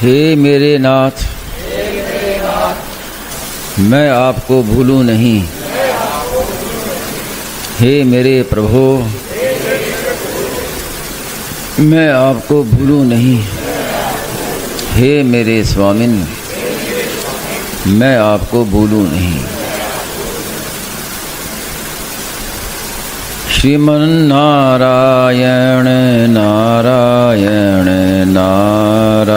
हे मेरे नाथ, मैं आपको भूलूं नहीं। हे मेरे प्रभु, मैं आपको भूलूं नहीं। हे मेरे स्वामिन, मैं आपको भूलूं नहीं। श्रीमन नारायण नारायण नारायण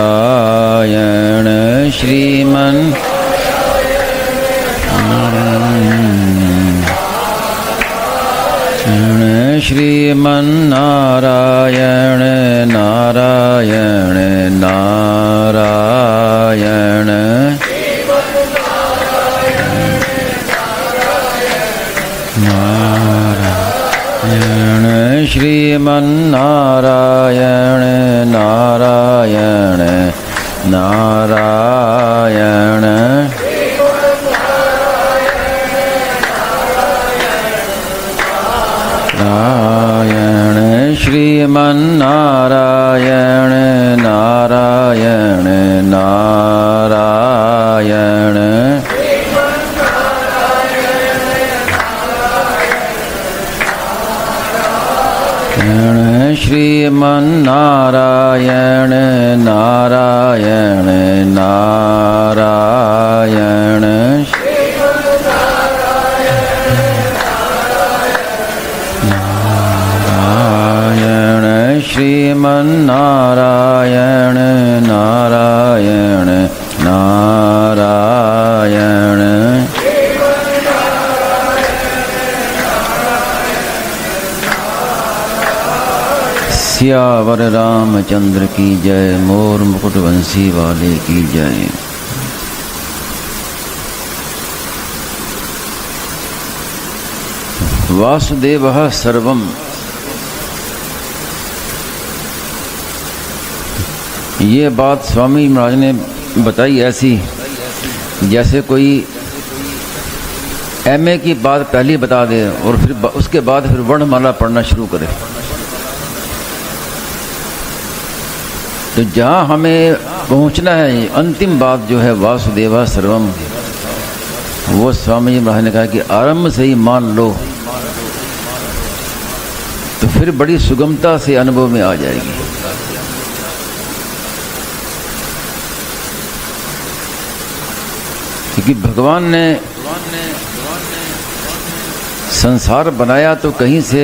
श्रीमन नारायण श्रीमन नारायण नारायण नारायण नारायण श्रीमन नारायण नारायण नारायण नारायण श्रीमन नारायण नारायण नारायण श्रीमन नारायण नारायण नारायण नारायण श्रीमन नारायण नारायण नारायण सियावर रामचंद्र की जय। मोर मुकुट वंशी वाले की जय। वासुदेवः सर्वम। ये बात स्वामी महाराज ने बताई ऐसी जैसे कोई एमए की बात पहले बता दे और फिर उसके बाद फिर वर्णमाला पढ़ना शुरू करे। तो जहाँ हमें पहुँचना है, अंतिम बात जो है वासुदेवा सर्वम, वो स्वामी जी महाराज ने कहा कि आरंभ से ही मान लो तो फिर बड़ी सुगमता से अनुभव में आ जाएगी। क्योंकि भगवान ने संसार बनाया तो कहीं से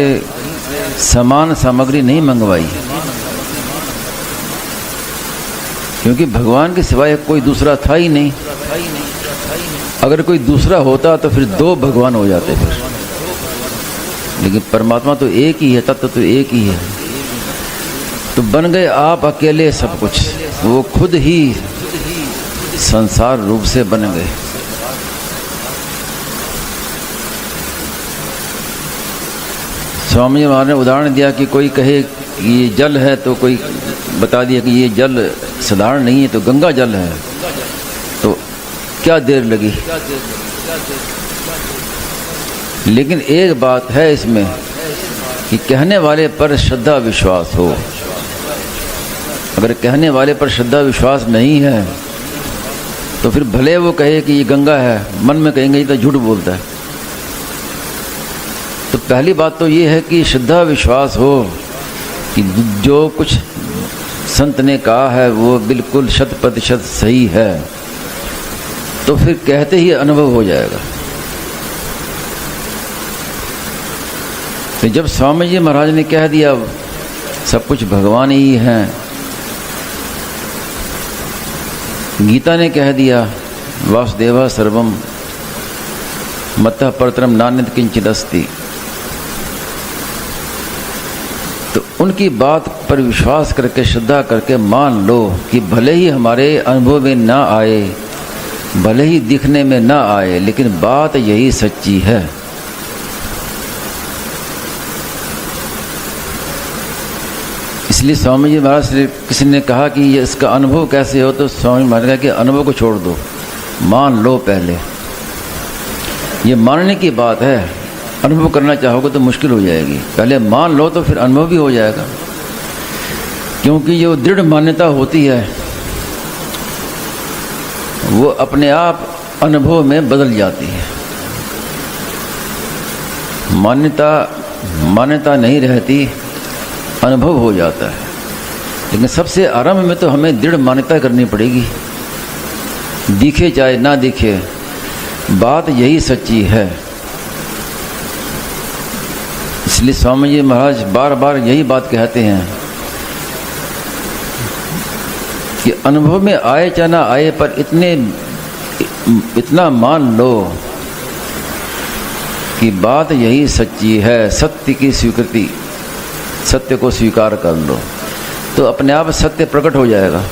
समान सामग्री नहीं मंगवाई, क्योंकि भगवान के सिवाय कोई दूसरा था ही नहीं। अगर कोई दूसरा होता तो फिर दो भगवान हो जाते फिर, लेकिन परमात्मा तो एक ही है, तत्व तो एक ही है। तो बन गए आप अकेले सब कुछ, वो खुद ही संसार रूप से बन गए। स्वामी महाराज ने उदाहरण दिया कि कोई कहे कि ये जल है तो कोई बता दिया कि ये जल साधारण नहीं है तो गंगा जल है, तो क्या देर लगी। लेकिन एक बात है इसमें कि कहने वाले पर श्रद्धा विश्वास हो। अगर कहने वाले पर श्रद्धा विश्वास नहीं है तो फिर भले वो कहे कि ये गंगा है, मन में कहेंगे ये तो झूठ बोलता है। तो पहली बात तो ये है कि श्रद्धा विश्वास हो कि जो कुछ संत ने कहा है वो बिल्कुल 100% सही है, तो फिर कहते ही अनुभव हो जाएगा। तो जब स्वामी जी महाराज ने कह दिया सब कुछ भगवान ही है, गीता ने कह दिया वासुदेवा सर्वम मत्तः परतरम नान्यत् किंचिदस्ति, तो उनकी बात पर विश्वास करके श्रद्धा करके मान लो कि भले ही हमारे अनुभव में ना आए, भले ही दिखने में ना आए, लेकिन बात यही सच्ची है। इसलिए स्वामी जी महाराज से किसी ने कहा कि ये इसका अनुभव कैसे हो, तो स्वामी महाराज ने कहा कि अनुभव को छोड़ दो, मान लो पहले। ये मानने की बात है, अनुभव करना चाहोगे तो मुश्किल हो जाएगी। पहले मान लो तो फिर अनुभव भी हो जाएगा। क्योंकि जो दृढ़ मान्यता होती है वो अपने आप अनुभव में बदल जाती है। मान्यता नहीं रहती, अनुभव हो जाता है। लेकिन सबसे आरंभ में तो हमें दृढ़ मान्यता करनी पड़ेगी, दिखे चाहे ना दिखे, बात यही सच्ची है। इसलिए स्वामी जी महाराज बार बार यही बात कहते हैं कि अनुभव में आए चाहे ना आए, पर इतना मान लो कि बात यही सच्ची है। सत्य की स्वीकृति, सत्य को स्वीकार कर लो तो अपने आप सत्य प्रकट हो जाएगा।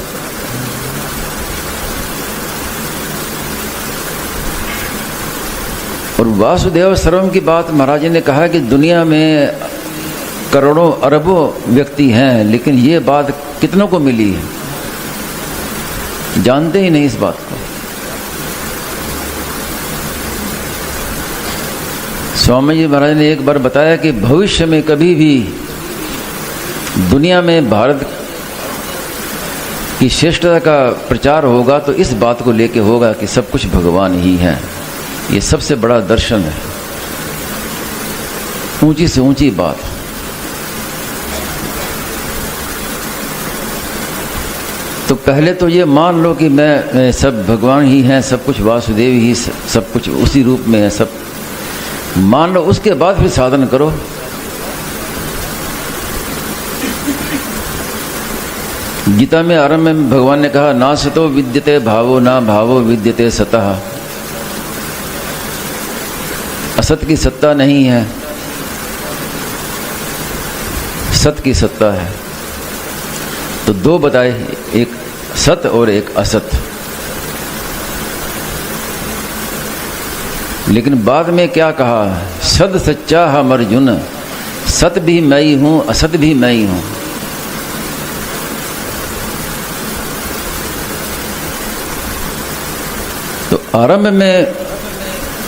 और वासुदेव सर्वम की बात महाराज जी ने कहा कि दुनिया में करोड़ों अरबों व्यक्ति हैं, लेकिन ये बात कितनों को मिली है, जानते ही नहीं इस बात को। स्वामी जी महाराज ने एक बार बताया कि भविष्य में कभी भी दुनिया में भारत की श्रेष्ठता का प्रचार होगा तो इस बात को लेके होगा कि सब कुछ भगवान ही है। ये सबसे बड़ा दर्शन है, ऊंची से ऊंची बात। तो पहले तो ये मान लो कि मैं सब भगवान ही हैं, सब कुछ वासुदेव ही, सब कुछ उसी रूप में है, सब मान लो। उसके बाद फिर साधन करो। गीता में आरंभ में भगवान ने कहा, ना सतो विद्यते भावो ना भावो विद्यते सतः। असत की सत्ता नहीं है, सत की सत्ता है। तो दो बताए, एक सत और एक असत। लेकिन बाद में क्या कहा, सद सच्चा हम अर्जुन, सत भी मैं ही हूं, असत भी मैं ही हूं। तो आरंभ में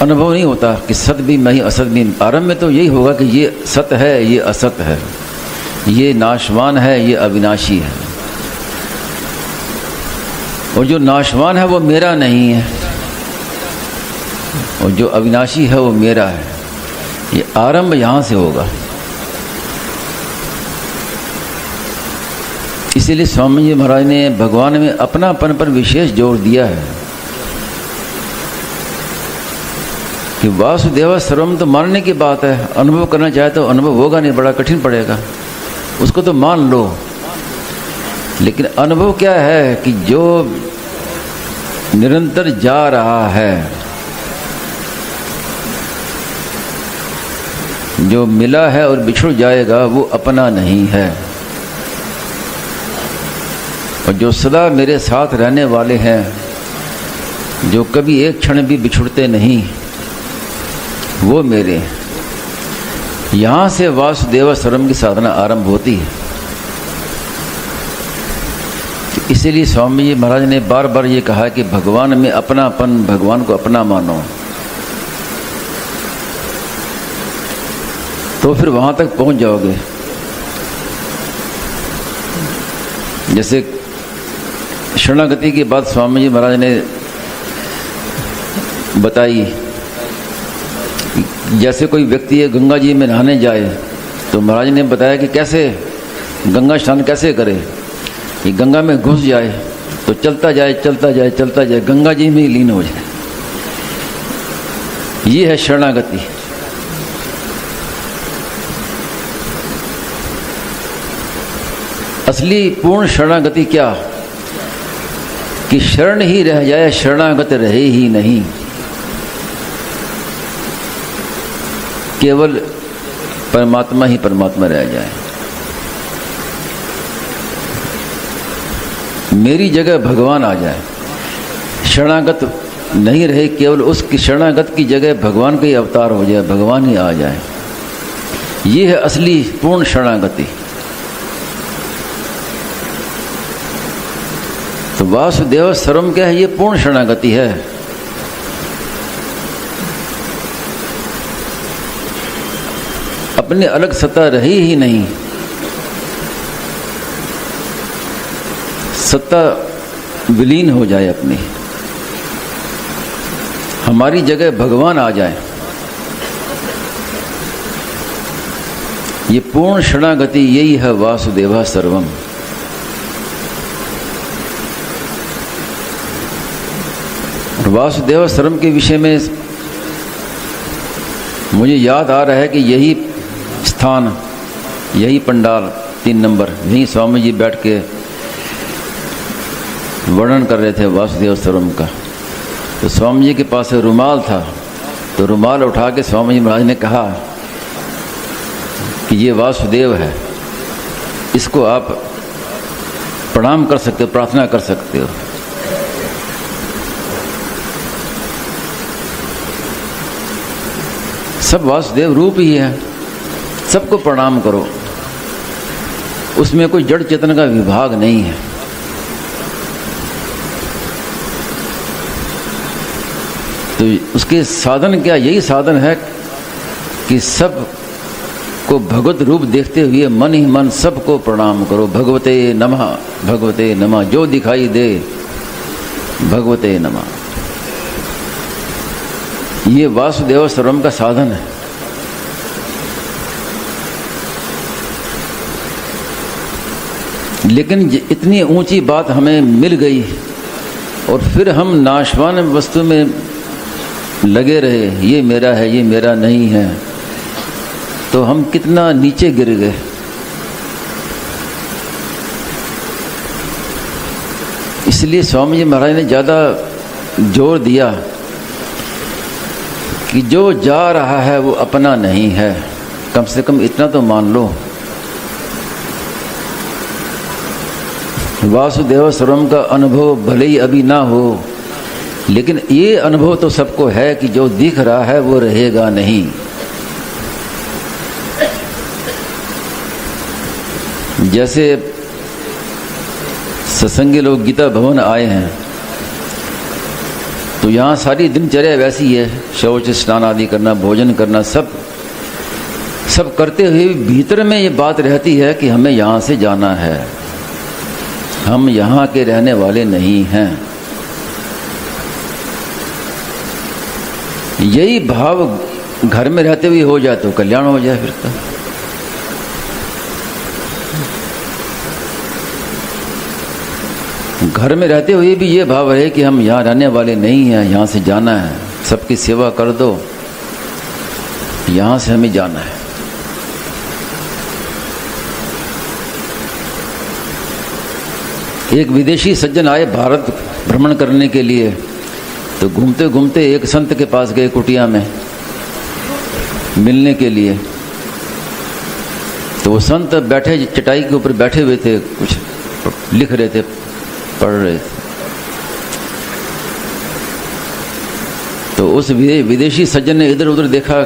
अनुभव नहीं होता कि सत भी मैं ही, असत भी। आरंभ में तो यही होगा कि ये सत है, ये असत है, ये नाशवान है, ये अविनाशी है। और जो नाशवान है वो मेरा नहीं है, और जो अविनाशी है वो मेरा है। ये आरंभ यहां से होगा। इसीलिए स्वामी जी महाराज ने भगवान में अपनापन पर विशेष जोर दिया है कि वासुदेव सर्वम तो मानने की बात है, अनुभव करना चाहे तो अनुभव होगा नहीं, बड़ा कठिन पड़ेगा, उसको तो मान लो। लेकिन अनुभव क्या है कि जो निरंतर जा रहा है, जो मिला है और बिछुड़ जाएगा, वो अपना नहीं है। और जो सदा मेरे साथ रहने वाले हैं, जो कभी एक क्षण भी बिछुड़ते नहीं, वो मेरे। यहां से वासुदेव सर्वम की साधना आरंभ होती है। इसीलिए स्वामी जी महाराज ने बार बार ये कहा कि भगवान में अपनापन, भगवान को अपना मानो, तो फिर वहां तक पहुंच जाओगे। जैसे शरणागति की बात स्वामी जी महाराज ने बताई, जैसे कोई व्यक्ति गंगा जी में नहाने जाए तो महाराज ने बताया कि कैसे गंगा स्नान कैसे करे। कि गंगा में घुस जाए तो चलता जाए चलता जाए चलता जाए, गंगा जी में ही लीन हो जाए। ये है शरणागति। असली पूर्ण शरणागति क्या, कि शरण ही रह जाए, शरणागत रहे ही नहीं, केवल परमात्मा ही परमात्मा रह जाए। मेरी जगह भगवान आ जाए, शरणागत नहीं रहे, केवल उसकी शरणागत की जगह भगवान का ही अवतार हो जाए, भगवान ही आ जाए। ये है असली पूर्ण शरणागति। तो वासुदेव सर्वम क्या है, ये पूर्ण शरणागति है। अपने अलग सत्ता रही ही नहीं, सत्ता विलीन हो जाए अपनी। हमारी जगह भगवान आ जाए, ये पूर्ण शरणागति यही है वासुदेवा सर्वम। वासुदेव सर्वम के विषय में मुझे याद आ रहा है कि यही स्थान, यही पंडाल 3 नंबर, यहीं स्वामी जी बैठ के वर्णन कर रहे थे वासुदेव सर्वम का। तो स्वामी जी के पास रुमाल था, तो रुमाल उठा के स्वामी जी महाराज ने कहा कि ये वासुदेव है, इसको आप प्रणाम कर सकते हो, प्रार्थना कर सकते हो। सब वासुदेव रूप ही है, सबको प्रणाम करो, उसमें कोई जड़ चेतन का विभाग नहीं है। तो उसके साधन क्या, यही साधन है कि सब को भगवत रूप देखते हुए मन ही मन सबको प्रणाम करो। भगवते नमः, भगवते नमः, जो दिखाई दे भगवते नमः। ये वासुदेव सर्वम का साधन है। लेकिन इतनी ऊंची बात हमें मिल गई और फिर हम नाशवान वस्तु में लगे रहे, ये मेरा है, ये मेरा नहीं है, तो हम कितना नीचे गिर गए। इसलिए स्वामी जी महाराज ने ज़्यादा जोर दिया कि जो जा रहा है वो अपना नहीं है, कम से कम इतना तो मान लो। वासुदेव सर्वम का अनुभव भले ही अभी ना हो, लेकिन ये अनुभव तो सबको है कि जो दिख रहा है वो रहेगा नहीं। जैसे सत्संगी लोग गीता भवन आए हैं, तो यहाँ सारी दिनचर्या वैसी है, शौच स्नान आदि करना, भोजन करना, सब करते हुए भीतर में ये बात रहती है कि हमें यहाँ से जाना है, हम यहाँ के रहने वाले नहीं हैं। यही भाव घर में रहते हुए हो जाए तो कल्याण हो जाए। फिर तो घर में रहते हुए भी ये भाव है कि हम यहाँ रहने वाले नहीं हैं, यहाँ से जाना है, सबकी सेवा कर दो, यहाँ से हमें जाना है। एक विदेशी सज्जन आए भारत भ्रमण करने के लिए, तो घूमते घूमते एक संत के पास गए कुटिया में मिलने के लिए। तो वो संत बैठे चटाई के ऊपर बैठे हुए थे, कुछ लिख रहे थे, पढ़ रहे थे। तो उस विदेशी सज्जन ने इधर उधर देखा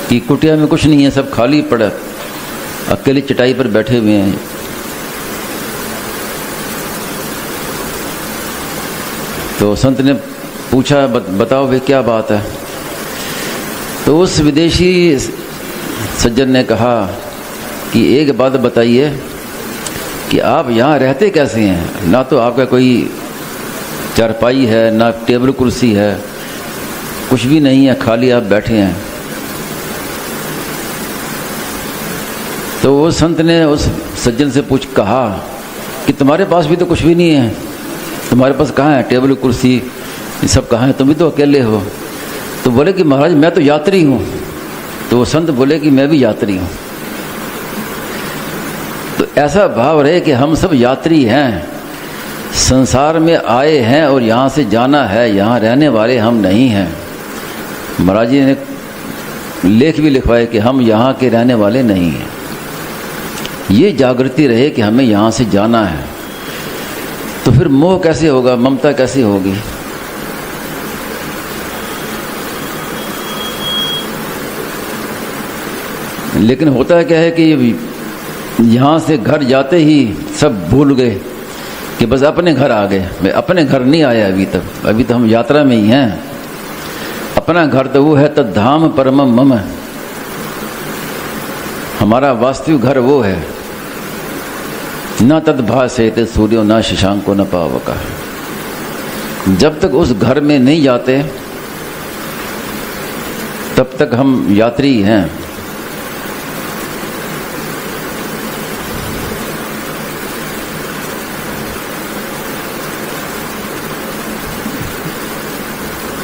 कि कुटिया में कुछ नहीं है, सब खाली पड़ा, अकेले चटाई पर बैठे हुए हैं। तो संत ने पूछा, बताओ वे क्या बात है। तो उस विदेशी सज्जन ने कहा कि एक बात बताइए कि आप यहाँ रहते कैसे हैं, ना तो आपका कोई चारपाई है, ना टेबल कुर्सी है, कुछ भी नहीं है, खाली आप बैठे हैं। तो वो संत ने उस सज्जन से कहा कि तुम्हारे पास भी तो कुछ भी नहीं है, तुम्हारे पास कहाँ है टेबल कुर्सी, ये सब कहाँ है, तुम भी तो अकेले हो। तो बोले कि महाराज मैं तो यात्री हूँ। तो वो संत बोले कि मैं भी यात्री हूँ। तो ऐसा भाव रहे कि हम सब यात्री हैं, संसार में आए हैं और यहाँ से जाना है, यहाँ रहने वाले हम नहीं हैं। महाराज जी ने लेख भी लिखवाए कि हम यहाँ के रहने वाले नहीं हैं। ये जागृति रहे कि हमें यहाँ से जाना है, तो फिर मोह कैसे होगा, ममता कैसे होगी। लेकिन होता है क्या है कि यहाँ से घर जाते ही सब भूल गए कि बस अपने घर आ गए। मैं अपने घर नहीं आया अभी तक, अभी तो हम यात्रा में ही हैं। अपना घर तो वो है तद्धाम परमम मम, हमारा वास्तविक घर वो है। न तद्भासेते सूर्यो न शशांको न पावका। जब तक उस घर में नहीं जाते तब तक हम यात्री हैं।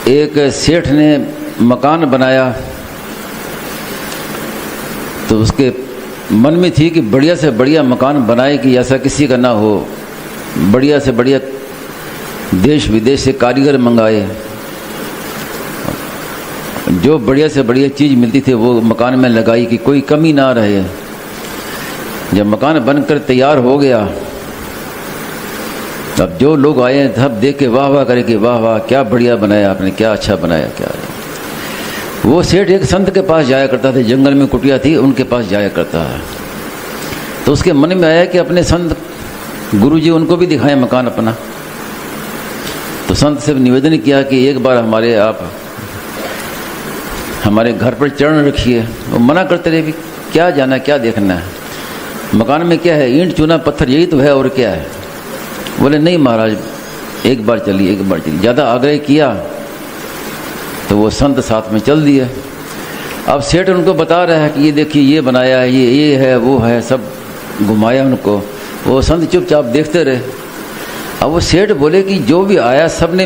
एक सेठ ने मकान बनाया तो उसके मन में थी कि बढ़िया से बढ़िया मकान बनाए कि ऐसा किसी का ना हो, बढ़िया से बढ़िया देश विदेश से कारीगर मंगाए, जो बढ़िया से बढ़िया चीज़ मिलती थी वो मकान में लगाई कि कोई कमी ना रहे। जब मकान बनकर तैयार हो गया अब जो लोग आए सब देख के वाह वाह करे कि वाह वाह क्या बढ़िया बनाया आपने, क्या अच्छा बनाया क्या है। वो सेठ एक संत के पास जाया करता था, जंगल में कुटिया थी उनके पास जाया करता है। तो उसके मन में आया कि अपने संत गुरुजी उनको भी दिखाएं मकान अपना। तो संत से निवेदन किया कि एक बार आप हमारे घर पर चरण रखिए। वो मना करते रहे, भी क्या जाना क्या देखना है, मकान में क्या है, ईंट चूना पत्थर यही तो है और क्या है। बोले नहीं महाराज एक बार चलिए एक बार चलिए। ज़्यादा आग्रह किया तो वो संत साथ में चल दिए। अब सेठ उनको बता रहा है कि ये देखिए ये बनाया है, ये है वो है, सब घुमाया उनको। वो संत चुपचाप देखते रहे। अब वो सेठ बोले कि जो भी आया सब ने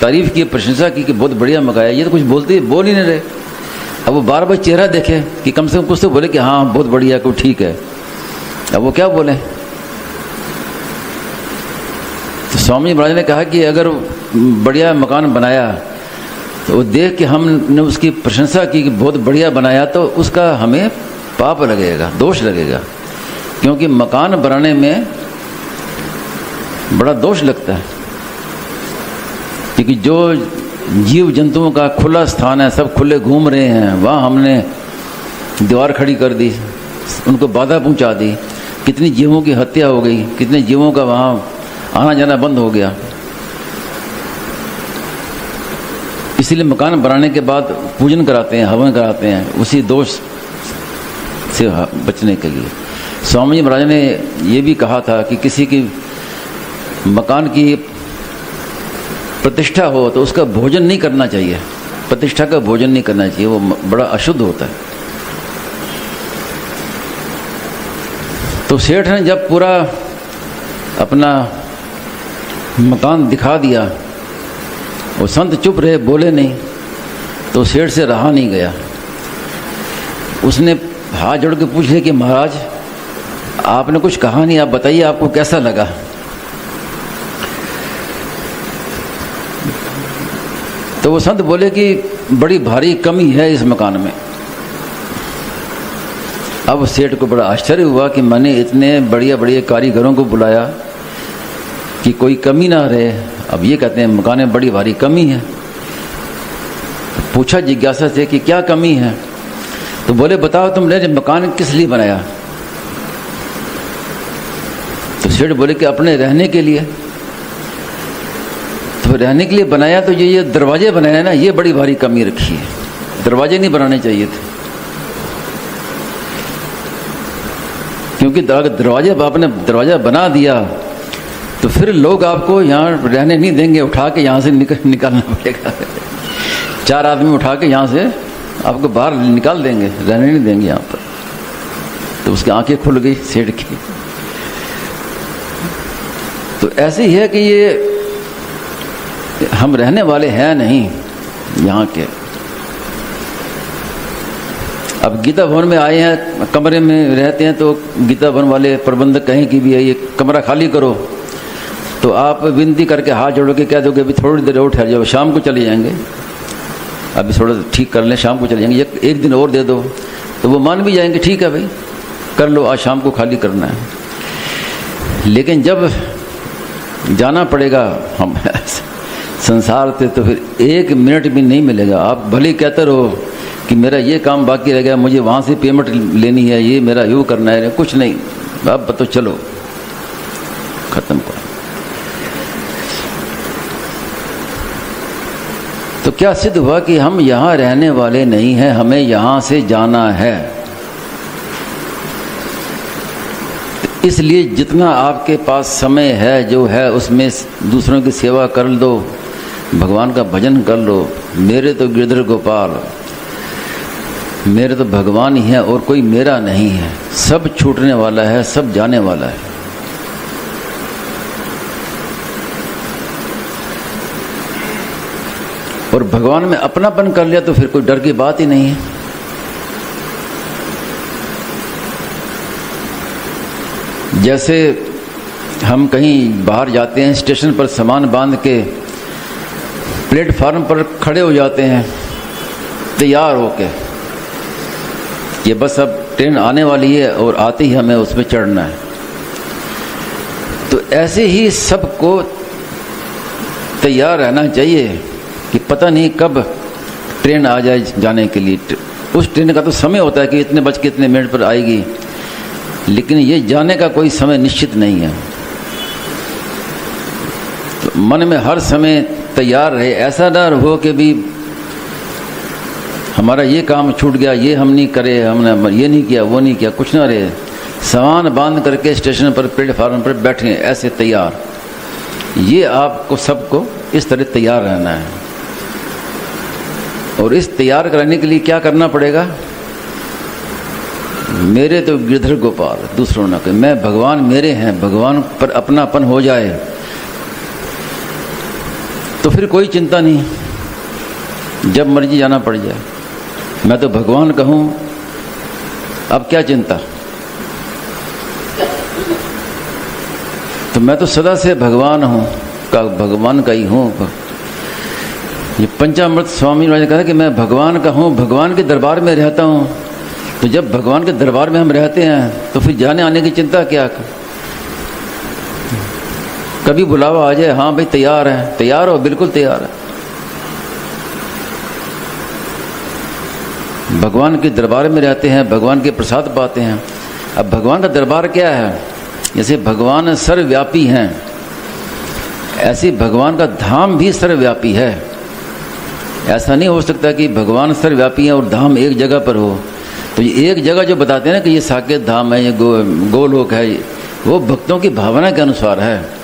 तारीफ़ की, प्रशंसा की कि बहुत बढ़िया मंगाया, ये तो कुछ बोल ही नहीं रहे। अब वो बार बार चेहरा देखे कि कम से कम कुछ तो बोले कि हाँ बहुत बढ़िया, कोई ठीक है। अब वो क्या बोले। तो स्वामी महाराज ने कहा कि अगर बढ़िया मकान बनाया तो वो देख के हमने उसकी प्रशंसा की कि बहुत बढ़िया बनाया, तो उसका हमें पाप लगेगा, दोष लगेगा। क्योंकि मकान बनाने में बड़ा दोष लगता है, क्योंकि जो जीव जंतुओं का खुला स्थान है, सब खुले घूम रहे हैं, वहाँ हमने दीवार खड़ी कर दी, उनको बाधा पहुँचा दी, कितनी जीवों की हत्या हो गई, कितने जीवों का वहाँ आना जाना बंद हो गया। इसलिए मकान बनाने के बाद पूजन कराते हैं, हवन कराते हैं, उसी दोष से बचने के लिए। स्वामी महाराज ने ये भी कहा था कि किसी की मकान की प्रतिष्ठा हो तो उसका भोजन नहीं करना चाहिए, प्रतिष्ठा का भोजन नहीं करना चाहिए, वो बड़ा अशुद्ध होता है। तो सेठ ने जब पूरा अपना मकान दिखा दिया, वो संत चुप रहे, बोले नहीं, तो सेठ से रहा नहीं गया। उसने हाथ जोड़ के पूछ लिया कि महाराज आपने कुछ कहा नहीं, आप बताइए आपको कैसा लगा। तो वो संत बोले कि बड़ी भारी कमी है इस मकान में। अब सेठ को बड़ा आश्चर्य हुआ कि मैंने इतने बढ़िया बढ़िया कारीगरों को बुलाया कि कोई कमी ना रहे, अब ये कहते हैं मकान में बड़ी भारी कमी है। पूछा जिज्ञासा से कि क्या कमी है। तो बोले बताओ तुमने मकान किस लिए बनाया। तो सेठ बोले कि अपने रहने के लिए। तो रहने के लिए बनाया तो ये दरवाजे बनाए ना, ये बड़ी भारी कमी रखी है, दरवाजे नहीं बनाने चाहिए थे। क्योंकि दरवाजे आपने दरवाजा बना दिया तो फिर लोग आपको यहाँ रहने नहीं देंगे, उठा के यहाँ से निकालना पड़ेगा। 4 आदमी उठा के यहाँ से आपको बाहर निकाल देंगे, रहने नहीं देंगे यहाँ पर। तो उसकी आंखें खुल गई सेठ की। तो ऐसे ही है कि ये हम रहने वाले हैं नहीं यहाँ के। अब गीता भवन में आए हैं, कमरे में रहते हैं, तो गीता भवन वाले प्रबंधक कहें कि भी ये कमरा खाली करो, तो आप विनती करके हाथ जोड़ के कह दोगे अभी थोड़ी देर और ठहर जाओ, शाम को चले जाएंगे, अभी थोड़ा ठीक कर लें, शाम को चले जाएंगे, एक दिन और दे दो। तो वो मान भी जाएंगे, ठीक है भाई कर लो, आज शाम को खाली करना है। लेकिन जब जाना पड़ेगा हम संसार से, तो फिर 1 मिनट भी नहीं मिलेगा। आप भले कहते रहो कि मेरा ये काम बाकी रह गया, मुझे वहाँ से पेमेंट लेनी है, ये मेरा यूँ करना है, कुछ नहीं, अब तो चलो खत्म करो। तो क्या सिद्ध हुआ कि हम यहाँ रहने वाले नहीं हैं, हमें यहाँ से जाना है। इसलिए जितना आपके पास समय है जो है उसमें दूसरों की सेवा कर दो, भगवान का भजन कर लो। मेरे तो गिरधर गोपाल मेरे तो भगवान ही है और कोई मेरा नहीं है, सब छूटने वाला है, सब जाने वाला है। और भगवान में अपनापन कर लिया तो फिर कोई डर की बात ही नहीं है। जैसे हम कहीं बाहर जाते हैं, स्टेशन पर सामान बांध के प्लेटफार्म पर खड़े हो जाते हैं तैयार होके, ये बस अब ट्रेन आने वाली है और आते ही हमें उसमें चढ़ना है। तो ऐसे ही सबको तैयार रहना चाहिए कि पता नहीं कब ट्रेन आ जाए जाने के लिए। उस ट्रेन का तो समय होता है कि इतने बज के इतने मिनट पर आएगी, लेकिन ये जाने का कोई समय निश्चित नहीं है। तो मन में हर समय तैयार रहे, ऐसा डर हो कि भी हमारा ये काम छूट गया, ये हम नहीं करे, हमने ये नहीं किया, वो नहीं किया, कुछ ना रहे। सामान बांध करके स्टेशन पर प्लेटफार्म पर बैठे ऐसे तैयार। ये आपको सबको इस तरह तैयार रहना है। और इस तैयार कराने के लिए क्या करना पड़ेगा? मेरे तो गिरधर गोपाल, दूसरों ना कोई, मैं भगवान मेरे हैं, भगवान पर अपनापन हो जाए तो फिर कोई चिंता नहीं, जब मर्जी जाना पड़ जाए। मैं तो भगवान कहूँ, अब क्या चिंता। तो मैं तो सदा से भगवान हूँ, का भगवान का ही हूँ। ये पंचामृत स्वामी ने कहा कि मैं भगवान का हूँ, भगवान के दरबार में रहता हूँ। तो जब भगवान के दरबार में हम रहते हैं तो फिर जाने आने की चिंता क्या? कभी बुलावा आ जाए, हाँ भाई तैयार है, तैयार हो, बिल्कुल तैयार है। भगवान के दरबार में रहते हैं, भगवान के प्रसाद पाते हैं। अब भगवान का दरबार क्या है? जैसे भगवान सर्वव्यापी हैं, ऐसे भगवान का धाम भी सर्वव्यापी है। ऐसा नहीं हो सकता कि भगवान सर्वव्यापी है और धाम एक जगह पर हो। तो ये एक जगह जो बताते हैं ना कि ये साकेत धाम है, ये गोलोक है, वो भक्तों की भावना के अनुसार है।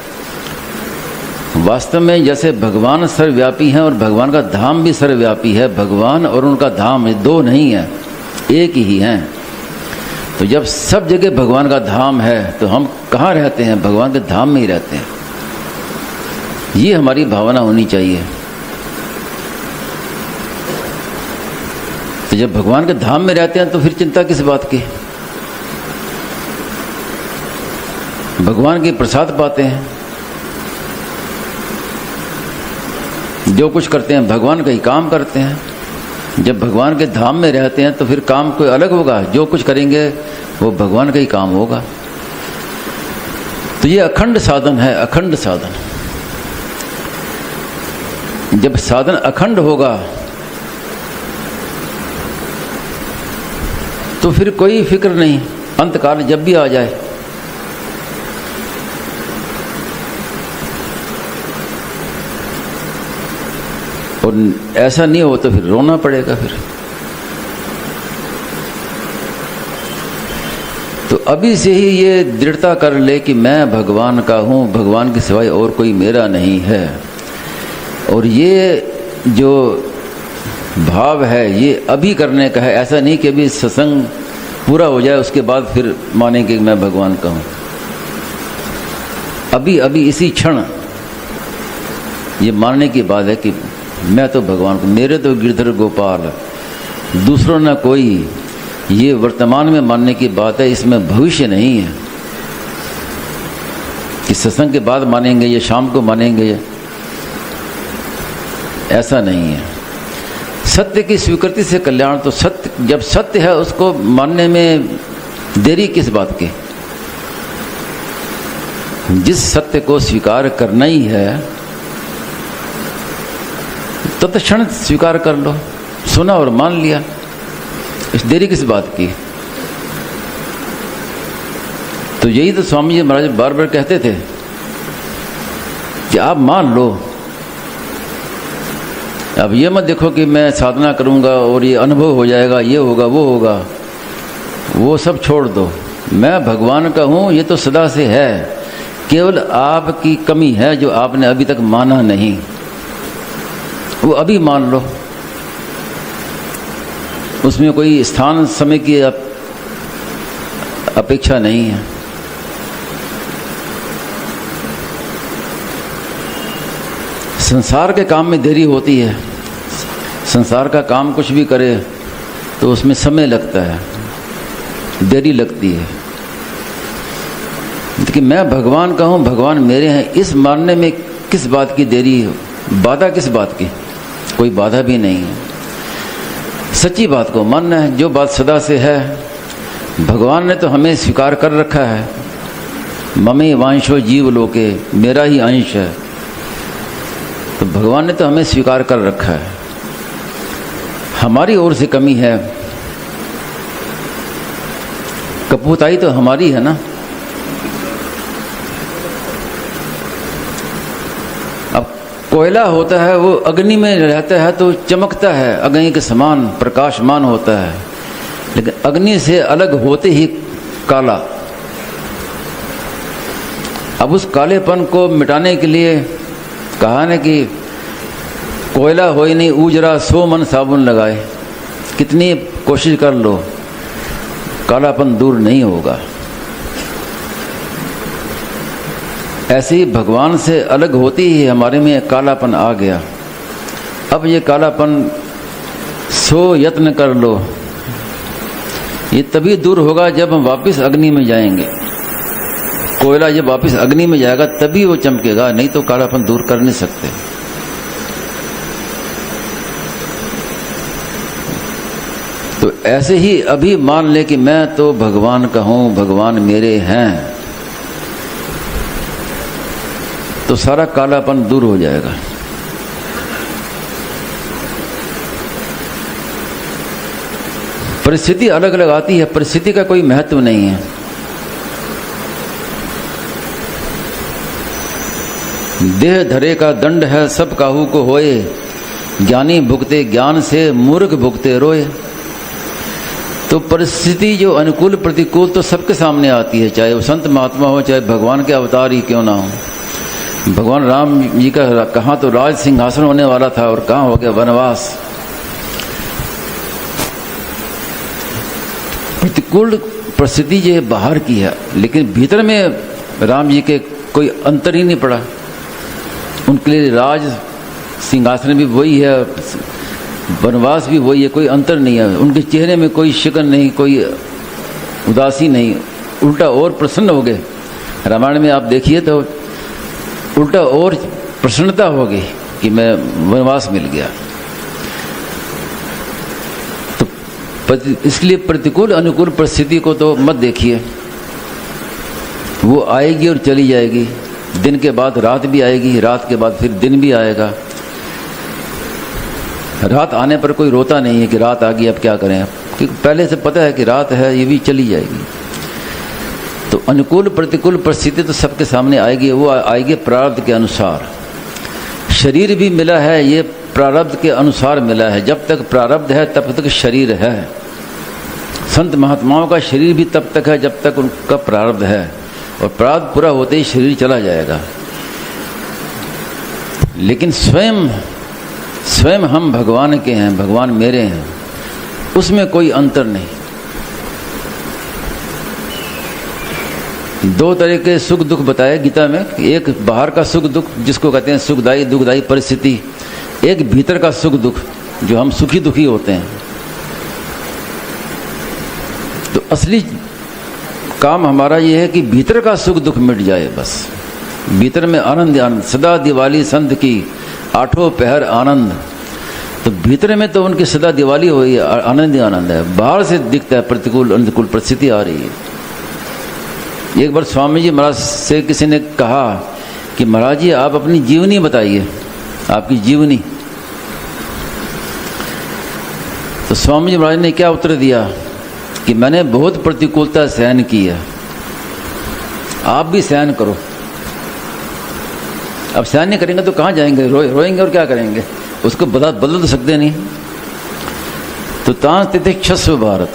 वास्तव में जैसे भगवान सर्वव्यापी हैं और भगवान का धाम भी सर्वव्यापी है, भगवान और उनका धाम दो नहीं है, एक ही हैं। तो जब सब जगह भगवान का धाम है तो हम कहाँ रहते हैं? भगवान के धाम में ही रहते हैं। ये हमारी भावना होनी चाहिए। तो जब भगवान के धाम में रहते हैं तो फिर चिंता किस बात की? भगवान के प्रसाद पाते हैं, जो कुछ करते हैं भगवान का ही काम करते हैं। जब भगवान के धाम में रहते हैं तो फिर काम कोई अलग होगा, जो कुछ करेंगे वो भगवान का ही काम होगा। तो ये अखंड साधन है, अखंड साधन। जब साधन अखंड होगा तो फिर कोई फिक्र नहीं, अंतकाल जब भी आ जाए। और ऐसा नहीं हो तो फिर रोना पड़ेगा। फिर तो अभी से ही ये दृढ़ता कर ले कि मैं भगवान का हूँ, भगवान के सिवाय और कोई मेरा नहीं है। और ये जो भाव है ये अभी करने का है, ऐसा नहीं कि अभी सत्संग पूरा हो जाए उसके बाद फिर मानेंगे कि मैं भगवान का हूँ। अभी अभी इसी क्षण ये मानने की बात है कि मैं तो भगवान को, मेरे तो गिरधर गोपाल, दूसरों ना कोई। ये वर्तमान में मानने की बात है, इसमें भविष्य नहीं है कि सत्संग के बाद मानेंगे या शाम को मानेंगे, ऐसा नहीं है। सत्य की स्वीकृति से कल्याण। तो सत्य, जब सत्य है उसको मानने में देरी किस बात की? जिस सत्य को स्वीकार करना ही है तो तत्क्षण स्वीकार कर लो। सुना और मान लिया, इस देरी किस बात की? तो यही तो स्वामी जी महाराज बार बार कहते थे कि आप मान लो। अब ये मत देखो कि मैं साधना करूंगा और ये अनुभव हो जाएगा, ये होगा वो होगा, वो सब छोड़ दो। मैं भगवान का हूँ, ये तो सदा से है, केवल आपकी कमी है जो आपने अभी तक माना नहीं, वो अभी मान लो। उसमें कोई स्थान समय की अपेक्षा नहीं है। संसार के काम में देरी होती है। संसार का काम कुछ भी करे तो उसमें समय लगता है, देरी लगती है। कि मैं भगवान का हूँ, भगवान मेरे हैं, इस मानने में किस बात की देरी हो? बाधा किस बात की? कोई बाधा भी नहीं है। सच्ची बात को मानना है, जो बात सदा से है। भगवान ने तो हमें स्वीकार कर रखा है। ममे वांशो जीव लोके, मेरा ही अंश है। तो भगवान ने तो हमें स्वीकार कर रखा है। हमारी ओर से कमी है, कपूताई तो हमारी है ना। अब कोयला होता है, वो अग्नि में रहता है तो चमकता है, अग्नि के समान प्रकाशमान होता है, लेकिन अग्नि से अलग होते ही काला। अब उस कालेपन को मिटाने के लिए कहा न कि कोयला हो ही नहीं उजरा, 100 मन साबुन लगाए। कितनी कोशिश कर लो, कालापन दूर नहीं होगा। ऐसे ही भगवान से अलग होती ही हमारे में कालापन आ गया। अब ये कालापन 100 यत्न कर लो, ये तभी दूर होगा जब हम वापस अग्नि में जाएंगे। कोयला जब वापस अग्नि में जाएगा तभी वो चमकेगा, नहीं तो कालापन दूर कर नहीं सकते। तो ऐसे ही अभी मान ले कि मैं तो भगवान का हूं, भगवान मेरे हैं, तो सारा कालापन दूर हो जाएगा। परिस्थिति अलग अलग आती है, परिस्थिति का कोई महत्व नहीं है। देह धरे का दंड है सब काहू को होए, ज्ञानी भुगते ज्ञान से मूर्ख भुगते रोए। तो परिस्थिति जो अनुकूल प्रतिकूल तो सबके सामने आती है, चाहे वो संत महात्मा हो, चाहे भगवान के अवतार ही क्यों ना हो। भगवान राम जी का कहाँ तो राज सिंहासन होने वाला था और कहाँ हो गया वनवास। प्रतिकूल परिस्थिति जो बाहर की है, लेकिन भीतर में राम जी के कोई अंतर ही नहीं पड़ा। उनके लिए राज सिंहासन भी वही है, वनवास भी वही है, कोई अंतर नहीं है। उनके चेहरे में कोई शिकन नहीं, कोई उदासी नहीं, उल्टा और प्रसन्न हो गए। रामायण में आप देखिए तो उल्टा और प्रसन्नता हो गई कि मैं वनवास मिल गया। तो इसलिए प्रतिकूल अनुकूल परिस्थिति को तो मत देखिए, वो आएगी और चली जाएगी। दिन के बाद रात भी आएगी, रात के बाद फिर दिन भी आएगा। रात आने पर कोई रोता नहीं है कि रात आ गई अब क्या करें, क्योंकि पहले से पता है कि रात है, ये भी चली जाएगी। तो अनुकूल प्रतिकूल परिस्थिति तो सबके सामने आएगी, वो आएगी प्रारब्ध के अनुसार। शरीर भी मिला है, ये प्रारब्ध के अनुसार मिला है। जब तक प्रारब्ध है तब तक शरीर है। संत महात्माओं का शरीर भी तब तक है जब तक उनका प्रारब्ध है, और प्रारब्ध पूरा होते ही शरीर चला जाएगा। लेकिन स्वयं हम भगवान के हैं, भगवान मेरे हैं, उसमें कोई अंतर नहीं। दो तरह के सुख दुख बताए गीता में, एक बाहर का सुख दुख जिसको कहते हैं सुखदायी दुखदायी परिस्थिति, एक भीतर का सुख दुख जो हम सुखी दुखी होते हैं। तो असली काम हमारा ये है कि भीतर का सुख दुख मिट जाए, बस भीतर में आनंद आनंद। सदा दिवाली संत की आठों पहर आनंद। तो भीतर में तो उनकी सदा दिवाली हो रही है, आनंद ही आनंद है। बाहर से दिखता है प्रतिकूल अनुकूल परिस्थिति आ रही है। एक बार स्वामी जी महाराज से किसी ने कहा कि महाराज जी आप अपनी जीवनी बताइए, आपकी जीवनी। तो स्वामी जी महाराज ने क्या उत्तर दिया कि मैंने बहुत प्रतिकूलता सहन की है, आप भी सहन करो। अब सहन नहीं करेंगे तो कहाँ जाएंगे, रोएंगे और क्या करेंगे, उसको बदल तो सकते नहीं। तो तां तितिक्षस्व भारत,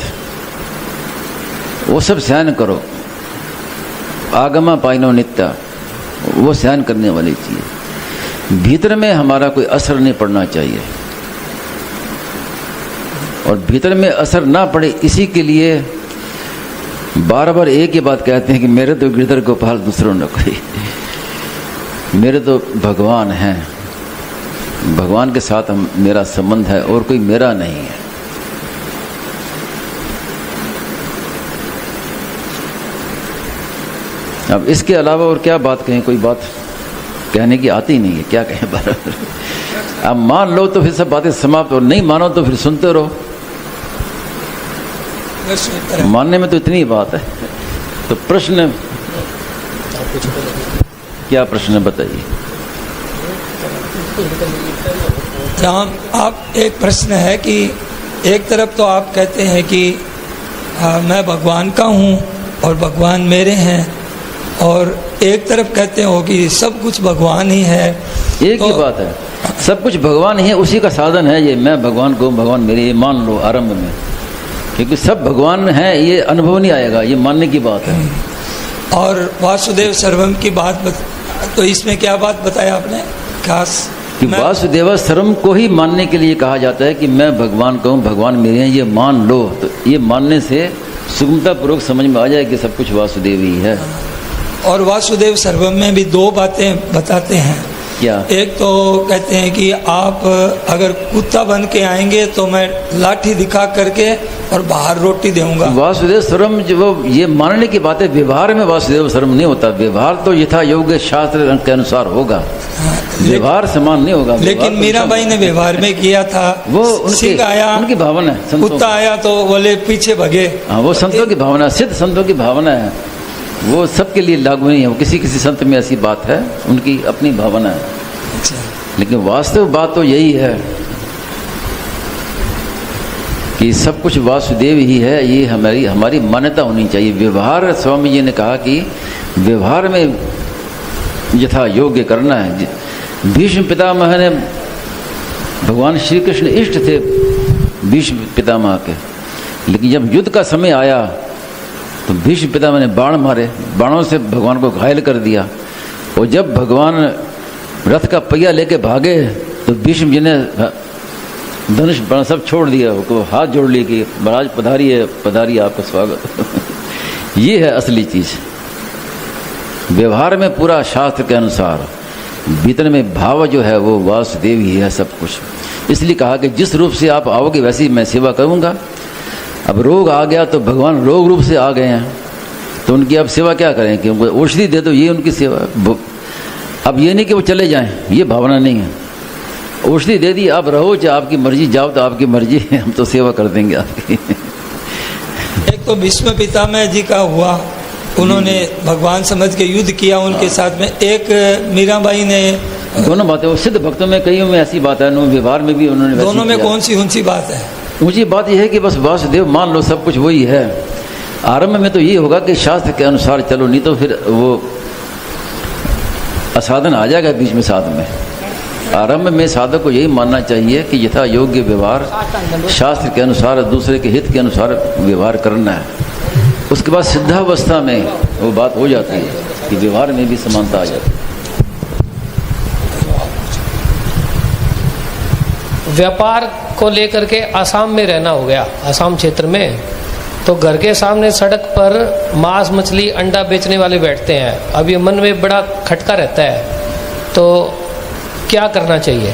वो सब सहन करो। आगमा पाइनो नित्या, वो सहन करने वाली चीज। भीतर में हमारा कोई असर नहीं पड़ना चाहिए। और भीतर में असर ना पड़े, इसी के लिए बार बार एक ही बात कहते हैं कि मेरे तो गिरधर गोपाल दूसरों न कोई, मेरे तो भगवान हैं, भगवान के साथ मेरा संबंध है और कोई मेरा नहीं है। अब इसके अलावा और क्या बात कहें, कोई बात कहने की आती नहीं है, क्या कहें बराबर। अब मान लो तो फिर सब बातें समाप्त, और नहीं मानो तो फिर सुनते रहो। मानने में तो इतनी बात है। तो प्रश्न क्या प्रश्न है बताइए। आप एक प्रश्न है कि एक तरफ तो आप कहते हैं कि मैं भगवान का हूँ और भगवान मेरे हैं, और एक तरफ कहते हो कि सब कुछ भगवान ही है। एक ही बात है, सब कुछ भगवान ही है, उसी का साधन है ये मैं भगवान को, भगवान मेरे, ये मान लो आरंभ में, क्योंकि सब भगवान है, ये अनुभव नहीं आएगा, ये मानने की बात है। और वासुदेव सर्वम की बात तो इसमें क्या बात बताया आपने खास कि वासुदेव सर्वम को ही मानने के लिए कहा जाता है कि मैं भगवान का हूँ, भगवान मेरे हैं, ये मान लो। तो ये मानने से सुगमता पूर्वक समझ में आ जाए कि सब कुछ वासुदेव ही है। और वासुदेव सर्वम में भी दो बातें बताते हैं। क्या? एक तो कहते हैं कि आप अगर कुत्ता बन के आएंगे तो मैं लाठी दिखा करके और बाहर रोटी दूंगा। वासुदेव सर्वम जो ये मानने की बात है, व्यवहार में वासुदेव सर्वम नहीं होता। व्यवहार तो यथा योग्य शास्त्र के अनुसार होगा, व्यवहार समान नहीं होगा। लेकिन मीराबाई ने व्यवहार में किया था, वो सिंह आया, उनकी भावना है, कुत्ता आया तो बोले पीछे भगे। हाँ, वो संतों की भावना, सिद्ध संतों की भावना है, वो सबके लिए लागू नहीं है। वो किसी किसी संत में ऐसी बात है, उनकी अपनी भावना है। अच्छा। लेकिन वास्तव बात तो यही है कि सब कुछ वासुदेव ही है, ये हमारी मान्यता होनी चाहिए। व्यवहार, स्वामी जी ने कहा कि व्यवहार में यथा योग्य करना है। भीष्म पितामह ने, भगवान श्री कृष्ण इष्ट थे भीष्म पितामह के, लेकिन जब युद्ध का समय आया तो भीष्म पितामह ने बाण मारे, बाणों से भगवान को घायल कर दिया। और जब भगवान रथ का पहिया लेके भागे तो भीष्म जी ने धनुष बाण सब छोड़ दिया, वो हाथ जोड़ लिए कि महाराज पधारिए आपका स्वागत। ये है असली चीज। व्यवहार में पूरा शास्त्र के अनुसार, भीतर में भाव जो है वो वासुदेव ही है सब कुछ। इसलिए कहा कि जिस रूप से आप आओगे वैसी मैं सेवा करूंगा। अब रोग आ गया तो भगवान रोग रूप से आ गए हैं, तो उनकी अब सेवा क्या करें कि उनको औषधि दे दो, ये उनकी सेवा। अब ये नहीं कि वो चले जाएं, ये भावना नहीं है। औषधि दे दी, आप रहो, चाहे आपकी मर्जी, जाओ तो आपकी मर्जी, हम तो सेवा कर देंगे आपकी। एक तो भीष्म पितामह जी का हुआ, उन्होंने भगवान समझ के युद्ध किया उनके साथ में। एक मीराबाई ने, दोनों बातें, वो सिद्ध भक्तों में कईयों में ऐसी बात है, व्यवहार में भी उन्होंने। दोनों में कौन सी ऊंची बात है? ऊंची बात यह है कि बस वासुदेव मान लो, सब कुछ वही है। आरंभ में तो ये होगा कि शास्त्र के अनुसार चलो, नहीं तो फिर वो असाधन आ जाएगा बीच में साधन में। आरंभ में साधक को यही मानना चाहिए कि यथा योग्य व्यवहार, शास्त्र के अनुसार, दूसरे के हित के अनुसार व्यवहार करना है। उसके बाद सिद्धावस्था में वो बात हो जाती है कि व्यवहार में भी समानता आ जाती है। व्यापार को लेकर के आसाम में रहना हो गया, आसाम क्षेत्र में, तो घर के सामने सड़क पर मांस मछली अंडा बेचने वाले बैठते हैं। अब ये मन में बड़ा खटका रहता है, तो क्या करना चाहिए?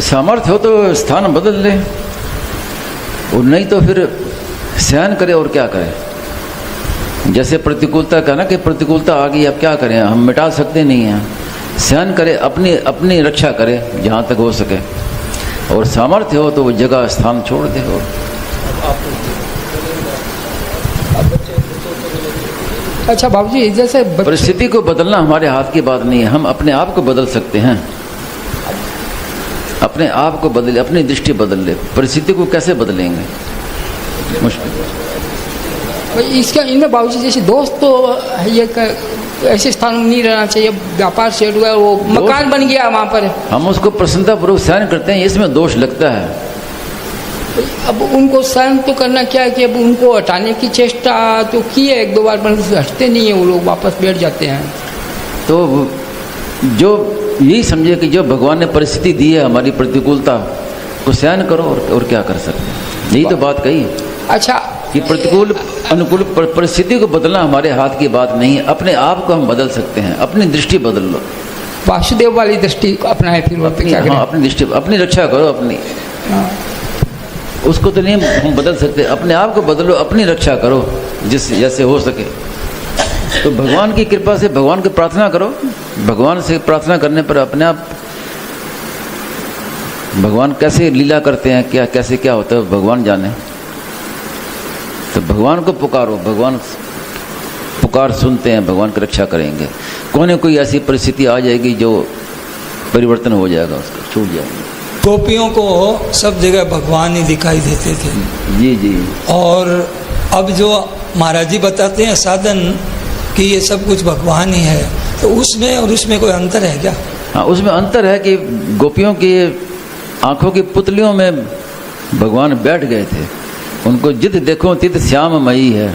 सामर्थ्य हो तो स्थान बदल ले, और नहीं तो फिर सहन करे। और क्या करें? जैसे प्रतिकूलता का ना कि प्रतिकूलता आ गई, अब क्या करें, हम मिटा सकते नहीं हैं। सहन करे, अपनी रक्षा करे जहाँ तक हो सके, और सामर्थ्य हो तो वो जगह स्थान छोड़ दे। और अच्छा बाबूजी, जैसे परिस्थिति को बदलना हमारे हाथ की बात नहीं है, हम अपने आप को बदल सकते हैं। अपने आप को बदले, अपनी दृष्टि बदल ले। परिस्थिति को कैसे बदलेंगे? मुश्किल। इसका इनमें बाबूजी जैसे दोस्त तो ये ऐसे स्थान में नहीं रहना चाहिए। व्यापार सेट हुआ, वो मकान बन गया वहाँ पर, हम उसको प्रसन्नतापूर्वक सहन करते हैं, इसमें दोष लगता है। अब उनको सहन तो करना क्या है कि अब उनको हटाने की चेष्टा तो की है एक दो बार, पर हटते नहीं है वो लोग, वापस बैठ जाते हैं। तो जो यही समझे कि जो भगवान ने परिस्थिति दी है, हमारी प्रतिकूलता को सहन करो, और क्या कर सकते हैं। यही तो बात कही अच्छा, कि प्रतिकूल अनुकूल परिस्थिति को बदलना हमारे हाथ की बात नहीं है। अपने आप को हम बदल सकते हैं, अपनी दृष्टि बदल लो। वासुदेव वाली दृष्टि को अपनाए, फिर वहाँ पे क्या करें? हाँ, अपनी दृष्टि, अपनी रक्षा करो अपनी। हाँ। उसको तो नहीं हम बदल सकते, अपने आप को बदलो, अपनी रक्षा करो जिससे जैसे हो सके। तो भगवान की कृपा से भगवान की प्रार्थना करो। भगवान से प्रार्थना करने पर अपने आप भगवान कैसे लीला करते हैं, क्या कैसे क्या होता है भगवान जाने। तो भगवान को पुकारो, भगवान पुकार सुनते हैं, भगवान की रक्षा करेंगे। कोई ऐसी परिस्थिति आ जाएगी जो परिवर्तन हो जाएगा, उसका छूट जाएगा। गोपियों को सब जगह भगवान ही दिखाई देते थे। जी जी। और अब जो महाराज जी बताते हैं साधन कि ये सब कुछ भगवान ही है, तो उसमें और उसमें कोई अंतर है क्या? हाँ, उसमें अंतर है कि गोपियों की आंखों की पुतलियों में भगवान बैठ गए थे। उनको जित देखो तित श्याममयी है,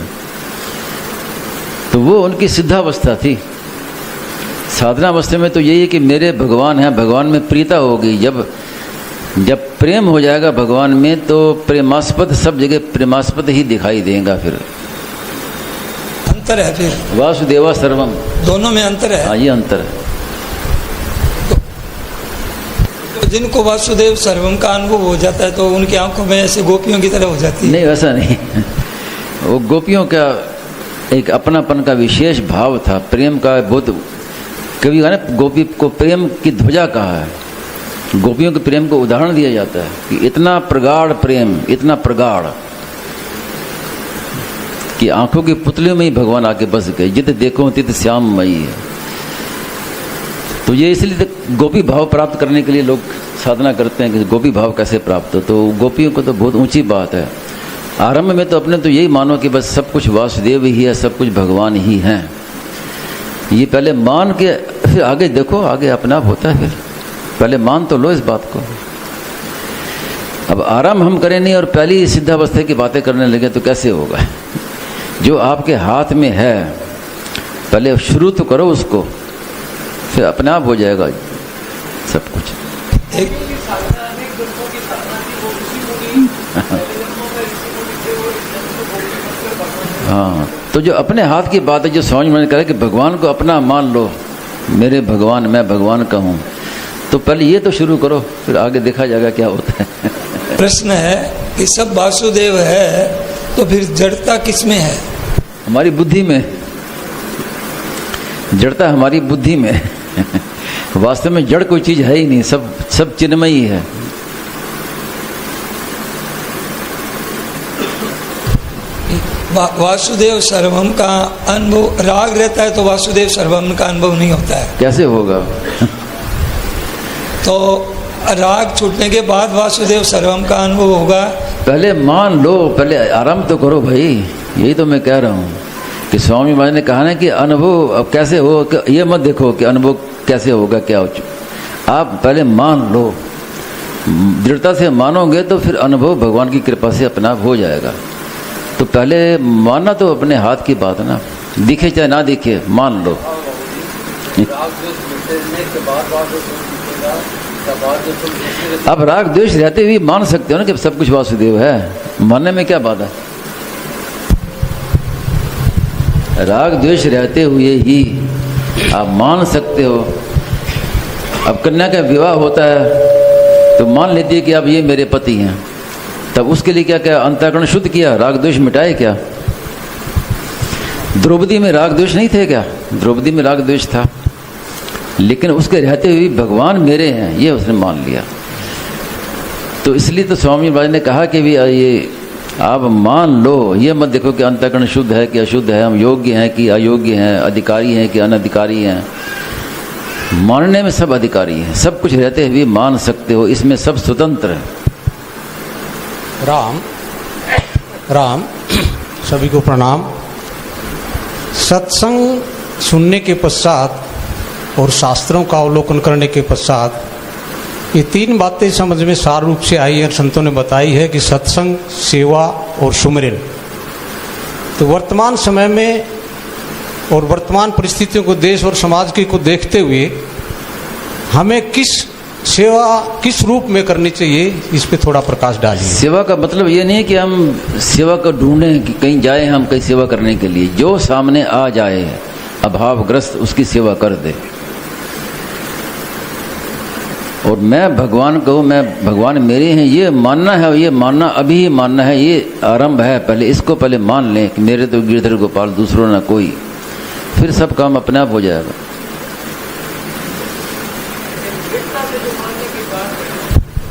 तो वो उनकी सिद्धावस्था थी। साधनावस्था में तो यही है कि मेरे भगवान हैं, भगवान में प्रीता होगी। जब प्रेम हो जाएगा भगवान में, तो प्रेमास्पद सब जगह प्रेमास्पद ही दिखाई देगा। फिर अंतर है, फिर वासुदेवा सर्वम, दोनों में अंतर है। हाँ, ये अंतर है। तो जिनको वासुदेव सर्वम का अनुभव हो जाता है, तो उनकी आंखों में ऐसे गोपियों की तरह हो जाती है? नहीं, वैसा नहीं। वो गोपियों का एक अपनापन का विशेष भाव था, प्रेम का। बहुत कभी ना गोपी को प्रेम की ध्वजा कहा है। गोपियों के प्रेम को उदाहरण दिया जाता है कि इतना प्रगाढ़ प्रेम, इतना प्रगाढ़ कि आंखों की पुतलियों में ही भगवान आके बस गए। जित देखो तित श्याममयी है। तो ये इसलिए गोपी भाव प्राप्त करने के लिए लोग साधना करते हैं कि गोपी भाव कैसे प्राप्त हो। तो गोपियों को तो बहुत ऊंची बात है। आरंभ में तो अपने तो यही मानो कि बस सब कुछ वासुदेव ही है, सब कुछ भगवान ही हैं। ये पहले मान के फिर आगे देखो, आगे अपना आप होता है। फिर पहले मान तो लो इस बात को। अब आराम हम करें नहीं और पहली सिद्धावस्था की बातें करने लगे तो कैसे होगा? जो आपके हाथ में है पहले शुरू तो करो उसको, फिर अपने आप हो जाएगा सब कुछ। एक हाँ, तो जो अपने हाथ की बात है, जो समझ में करे कि भगवान को अपना मान लो, मेरे भगवान, मैं भगवान का हूँ, तो पहले ये तो शुरू करो, फिर आगे देखा जाएगा क्या होता है। प्रश्न है कि सब वासुदेव है, तो फिर जड़ता किसमें है? हमारी बुद्धि में। जड़ता हमारी बुद्धि में। वास्तव में जड़ कोई चीज है ही नहीं, सब चिन्मयी है। वासुदेव सर्वम का अनुभव, राग रहता है तो वासुदेव सर्वम का अनुभव नहीं होता है। कैसे होगा? तो राग छूटने के बाद वासुदेव सर्वम का अनुभव होगा। पहले मान लो, पहले आराम तो करो भाई। यही तो मैं कह रहा हूँ कि स्वामी महाराज ने कहा ना कि अनुभव अब कैसे हो, ये मत देखो कि अनुभव कैसे होगा, क्या हो। आप पहले मान लो, दृढ़ता से मानोगे तो फिर अनुभव भगवान की कृपा से अपना हो जाएगा। तो पहले मानना तो अपने हाथ की बात है ना, दिखे चाहे ना दिखे, मान लो। अब राग द्वेष रहते हुए मान सकते हो ना कि सब कुछ वासुदेव है, मानने में क्या बात है? राग द्वेष रहते हुए ही आप मान सकते हो। अब कन्या का विवाह होता है तो मान लेती है कि अब ये मेरे पति हैं, तब उसके लिए क्या क्या अंतःकरण शुद्ध किया, राग द्वेष मिटाए क्या? द्रौपदी में राग द्वेष नहीं थे क्या? द्रौपदी में राग द्वेष था, लेकिन उसके रहते हुए भगवान मेरे हैं ये उसने मान लिया। तो इसलिए तो स्वामी महाराज ने कहा कि भी ये आप मान लो, ये मत देखो कि अंतःकरण शुद्ध है कि अशुद्ध है, हम योग्य हैं कि अयोग्य हैं, अधिकारी हैं कि अनधिकारी हैं। मानने में सब अधिकारी हैं, सब कुछ रहते हुए मान सकते हो, इसमें सब स्वतंत्र है। राम सभी को प्रणाम। सत्संग सुनने के पश्चात और शास्त्रों का अवलोकन करने के पश्चात ये तीन बातें समझ में सार रूप से आई है। संतों ने बताई है कि सत्संग, सेवा और सुमिरन। तो वर्तमान समय में और वर्तमान परिस्थितियों को, देश और समाज की को देखते हुए हमें किस सेवा किस रूप में करनी चाहिए, इस पे थोड़ा प्रकाश डालिए। सेवा का मतलब ये नहीं कि हम सेवा को ढूंढें कि कहीं जाए हम कहीं सेवा करने के लिए। जो सामने आ जाए अभावग्रस्त उसकी सेवा कर दे। और मैं भगवान को, मैं भगवान मेरे हैं ये मानना है, ये मानना अभी ही मानना है, ये आरंभ है। पहले इसको पहले मान लें कि मेरे तो गिरधर गोपाल, दूसरों ना कोई, फिर सब काम अपने आप हो जाएगा।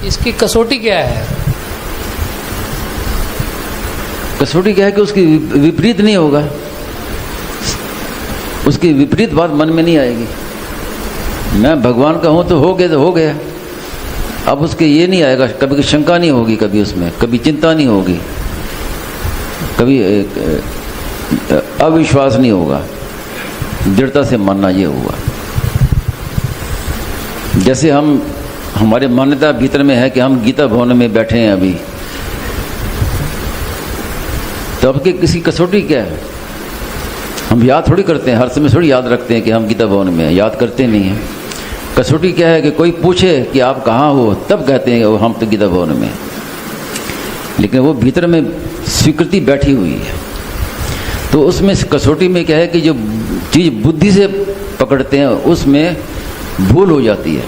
इसकी कसौटी क्या है? कसौटी क्या है कि उसकी विपरीत नहीं होगा, उसकी विपरीत बात मन में नहीं आएगी। मैं भगवान का हूं तो हो गया तो हो गया। अब उसके ये नहीं आएगा, कभी शंका नहीं होगी, कभी उसमें कभी चिंता नहीं होगी, कभी अविश्वास नहीं होगा, दृढ़ता से मानना ये हुआ। जैसे हम, हमारे मान्यता भीतर में है कि हम गीता भवन में बैठे हैं अभी, तो अब के किसी कसौटी क्या है? हम याद थोड़ी करते हैं, हर समय थोड़ी याद रखते हैं कि हम गीता भवन में हैं, याद करते नहीं हैं। कसौटी क्या है कि कोई पूछे कि आप कहाँ हो, तब कहते हैं हम तो गीता भवन में। लेकिन वो भीतर में स्वीकृति बैठी हुई है। तो उसमें कसौटी में क्या है कि जो चीज़ बुद्धि से पकड़ते हैं उसमें भूल हो जाती है।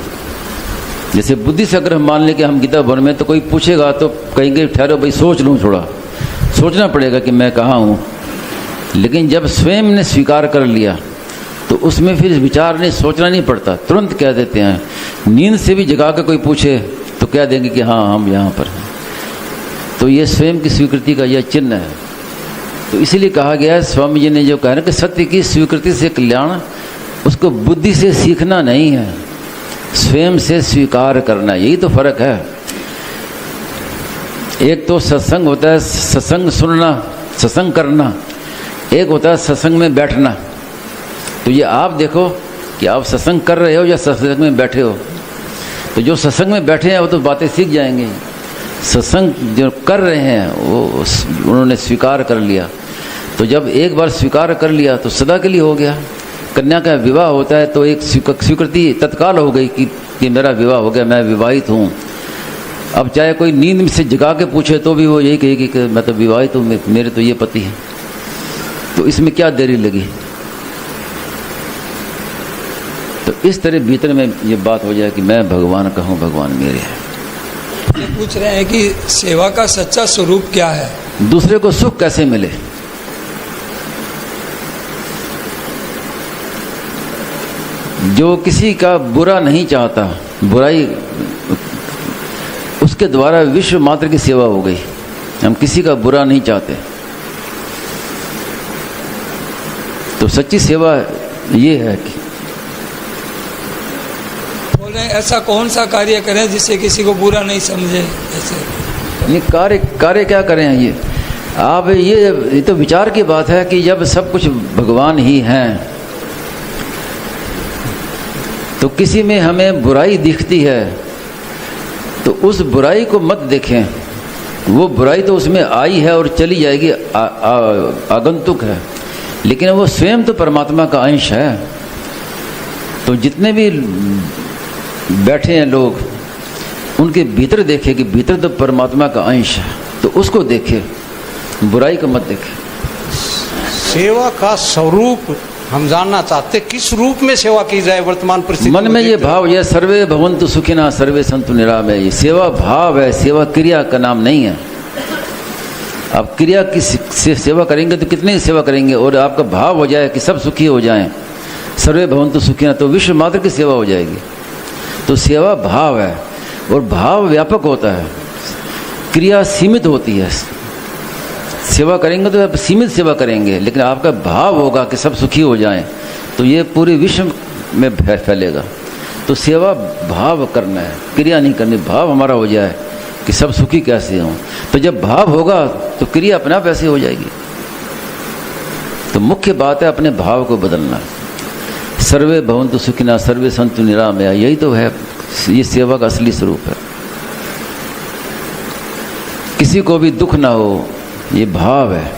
जैसे बुद्धि से अगर हम मान लें कि हम गीता भवन में, तो कोई पूछेगा तो कहेंगे ठहरो भाई सोच लूँ, थोड़ा सोचना पड़ेगा कि मैं कहाँ हूँ। लेकिन जब स्वयं ने स्वीकार कर लिया तो उसमें फिर विचार नहीं, सोचना नहीं पड़ता, तुरंत कह देते हैं। नींद से भी जगा के कोई पूछे तो कह देंगे कि हाँ हम यहाँ पर हैं। तो ये स्वयं की स्वीकृति का यह चिन्ह है। तो इसीलिए कहा गया है, स्वामी जी ने जो कहा ना कि सत्य की स्वीकृति से कल्याण, उसको बुद्धि से सीखना नहीं है, स्वयं से स्वीकार करना। यही तो फर्क है। एक तो सत्संग होता है, सत्संग सुनना, सत्संग करना, एक होता है सत्संग में बैठना। तो ये आप देखो कि आप सत्संग कर रहे हो या सत्संग में बैठे हो। तो जो सत्संग में बैठे हैं वो तो बातें सीख जाएंगे। सत्संग जो कर रहे हैं वो उन्होंने स्वीकार कर लिया। तो जब एक बार स्वीकार कर लिया तो सदा के लिए हो गया। कन्या का विवाह होता है तो एक स्वीकृति तत्काल हो गई कि मेरा विवाह हो गया, मैं विवाहित हूँ। अब चाहे कोई नींद से जगा के पूछे तो भी वो यही कहेगी कि मैं तो विवाहित हूँ, मेरे तो ये पति है। तो इसमें क्या देरी लगी? तो इस तरह भीतर में ये बात हो जाए कि मैं भगवान का हूँ, भगवान मेरे हैं। ये पूछ रहे हैं कि सेवा का सच्चा स्वरूप क्या है? दूसरे को सुख कैसे मिले। जो किसी का बुरा नहीं चाहता, बुराई उसके द्वारा विश्व मात्र की सेवा हो गई। हम किसी का बुरा नहीं चाहते। तो सच्ची सेवा ये है कि बोल रहे हैं ऐसा कौन सा कार्य करें जिससे किसी को बुरा नहीं समझे। ऐसे नहीं, कार्य क्या करें? ये आप ये तो विचार की बात है कि जब सब कुछ भगवान ही हैं तो किसी में हमें बुराई दिखती है तो उस बुराई को मत देखें। वो बुराई तो उसमें आई है और चली जाएगी, आगंतुक है, लेकिन वो स्वयं तो परमात्मा का अंश है। तो जितने भी बैठे हैं लोग, उनके भीतर देखे कि भीतर तो परमात्मा का अंश है, तो उसको देखे, बुराई को मत देखे। सेवा का स्वरूप हम जानना चाहते, किस रूप में सेवा की जाए वर्तमान परिस्थिति मन में ये भाव, यह सर्वे भवन्तु सुखिनः सर्वे सन्तु निरामया, ये सेवा भाव है, सेवा क्रिया का नाम नहीं है। आप क्रिया की सेवा करेंगे तो कितने सेवा करेंगे, और आपका भाव हो जाए कि सब सुखी हो जाएं, सर्वे भवन्तु सुखिनः, तो विश्व मात्र की सेवा हो जाएगी। तो सेवा भाव है, और भाव व्यापक होता है, क्रिया सीमित होती है। सेवा करेंगे तो आप सीमित सेवा करेंगे, लेकिन आपका भाव होगा कि सब सुखी हो जाएं, तो ये पूरे विश्व में फैलेगा। तो सेवा भाव करना है, क्रिया नहीं करनी। भाव हमारा हो जाए कि सब सुखी कैसे हों, तो जब भाव होगा तो क्रिया अपने आप ऐसे हो जाएगी। तो मुख्य बात है अपने भाव को बदलना। सर्वे भवन्तु सुखिनः सर्वे सन्तु निरामया, यही तो है, ये सेवा का असली स्वरूप है। किसी को भी दुख ना हो, ये भाव है।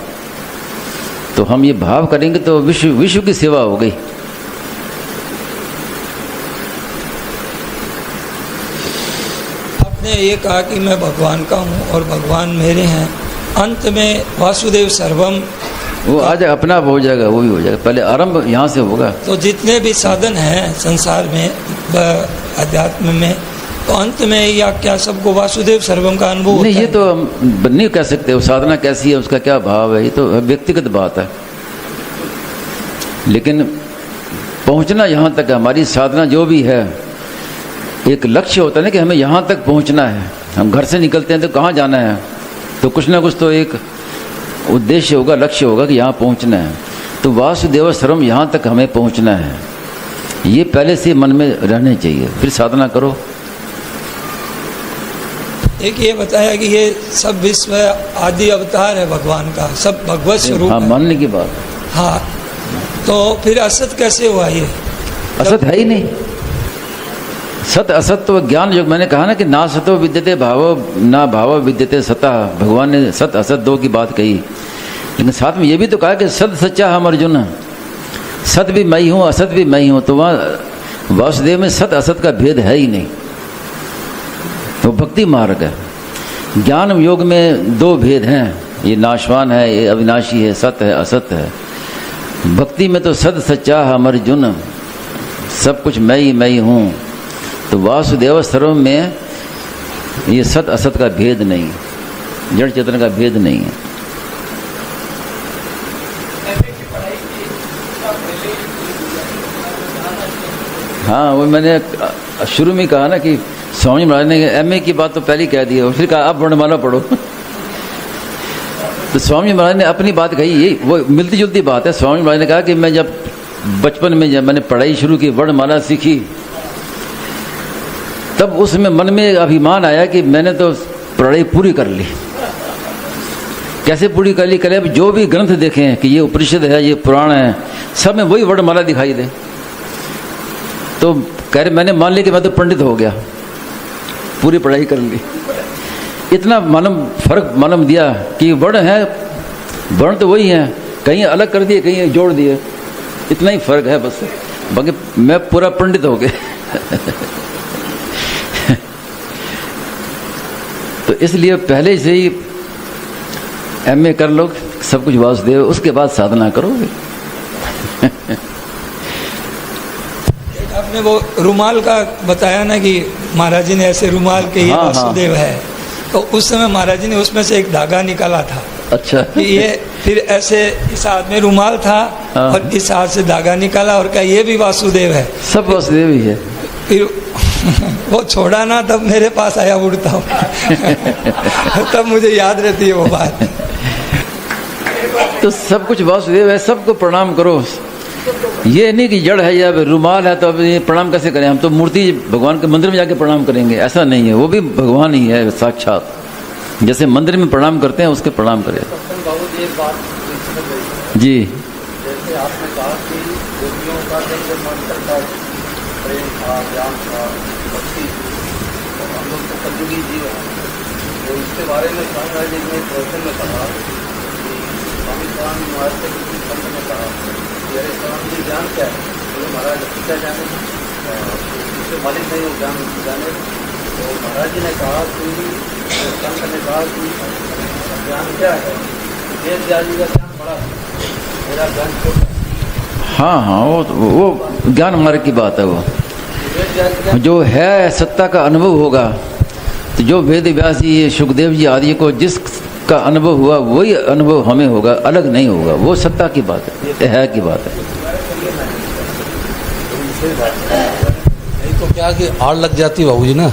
तो हम ये भाव करेंगे तो विश्व की सेवा हो गई। आपने ये कहा कि मैं भगवान का हूँ और भगवान मेरे हैं, अंत में वासुदेव सर्वम, वो आज अपना आप हो जाएगा, वो भी हो जाएगा, पहले आरंभ यहाँ से होगा। तो जितने भी साधन हैं संसार में अध्यात्म में, तो अंत में या क्या सबको वासुदेव सर्वम का अनुभव होता नहीं, ये है? तो हम नहीं कह सकते वो साधना कैसी है, उसका क्या भाव है, ये तो व्यक्तिगत बात है। लेकिन पहुंचना यहाँ तक है, हमारी साधना जो भी है, एक लक्ष्य होता है ना कि हमें यहाँ तक पहुँचना है। हम घर से निकलते हैं तो कहाँ जाना है, तो कुछ ना कुछ तो एक उद्देश्य होगा, लक्ष्य होगा कि यहाँ पहुँचना है। तो वासुदेव सर्वम यहाँ तक हमें पहुँचना है, ये पहले से मन में रहने चाहिए, फिर साधना करो। एक ये बताया कि ये सब विश्व आदि अवतार है भगवान का, सब भगवत स्वरूप हाँ, है। मानने की बात। हाँ, तो फिर असत कैसे हुआ ये? असत है ही नहीं। सत असत तो ज्ञान योग, मैंने कहा ना कि ना सतो विद्यते भाव, ना भाव विद्यते सता। भगवान ने सत असत दो की बात कही, लेकिन साथ में ये भी तो कहा कि सत सच्चा हम अर्जुन, सत भी मैं हूँ असत भी मैं हूँ। तो वहाँ वासुदेव में सत असत का भेद है ही नहीं, वो भक्ति मार्ग है। ज्ञान योग में दो भेद हैं, ये नाशवान है, ये अविनाशी है, सत है असत है। भक्ति में तो सत सच्चा हम अर्जुन, सब कुछ मैं ही हूँ। तो वासुदेव सर्वम में ये सत असत का भेद नहीं, जड़ चेतन का भेद नहीं है। हाँ, वो मैंने शुरू में कहा ना कि स्वामी महाराज ने एमए की बात तो पहले कह दी, और फिर कहा आप वर्णमाला पढ़ो। तो स्वामी महाराज ने अपनी बात कही, ये वो मिलती जुलती बात है। स्वामी महाराज ने कहा कि मैं जब बचपन में जब मैंने पढ़ाई शुरू की, वर्णमाला सीखी, तब उसमें मन में अभिमान आया कि मैंने तो पढ़ाई पूरी कर ली। कैसे पूरी कर ली? कल अब जो भी ग्रंथ देखें कि ये उपनिषद है, ये पुराण है, सब में वही वर्णमाला दिखाई दे। तो कह रहे मैंने मान लिया कि मैं तो पंडित हो गया, पूरी पढ़ाई कर ली। इतना मालूम फर्क मालूम दिया कि वर्ण है, वर्ण तो वही है, कहीं अलग कर दिए कहीं जोड़ दिए, इतना ही फर्क है बस। बाकी मैं पूरा पंडित हो गया। तो इसलिए पहले से ही एमए कर लो, सब कुछ वासुदेव, उसके बाद साधना करोगे। आपने वो रुमाल का बताया ना कि महाराज जी ने ऐसे रुमाल के ये हाँ, वासुदेव है, तो उस समय महाराज जी ने उसमें से एक धागा निकाला था। अच्छा, कि ये फिर ऐसे इस हाथ में रुमाल था हाँ। और इस हाथ से धागा निकाला और कहा ये भी वासुदेव है। सब वासुदेव ही है। फिर वो छोड़ा ना, तब मेरे पास आया उड़ता हूँ। तब मुझे याद रहती है वो बात। तो सब कुछ वासुदेव है, सबको प्रणाम करो। ये नहीं कि जड़ है या रुमाल है तो अब ये प्रणाम कैसे करें, हम तो मूर्ति भगवान के मंदिर में जाके प्रणाम करेंगे, ऐसा नहीं है। वो भी भगवान ही है साक्षात, जैसे मंदिर में प्रणाम करते हैं उसके प्रणाम करें। जी, जैसे आपने कहा कि गोपियों का जब मन करता प्रेम था, ज्ञान था, भक्ति, और हम लोग तो कलयुगी जीव हैं, तो इसके बारे में स्वामी महाराज जी ने प्रवचन में कहा कि स्वामी महाराज से किसी संत ने कहा कि अरे स्वामी जी ज्ञान क्या है? बोले महाराज क्या जाने, उससे मालिक नहीं हो ज्ञान जाने। तो महाराज जी ने कहा कि संत ने कहा कि ज्ञान क्या है? वेद व्यास जी का ज्ञान बड़ा है, मेरा ज्ञान छोटा। हाँ हाँ, वो ज्ञान मार्ग की बात है। वो जो है सत्ता का अनुभव होगा, तो जो वेद व्यास जी, सुखदेव जी आदि को जिसका अनुभव हुआ वही अनुभव हमें होगा, अलग नहीं होगा। वो सत्ता की बात है की बात है। नहीं तो क्या कि आड़ लग जाती बाबू जी ना,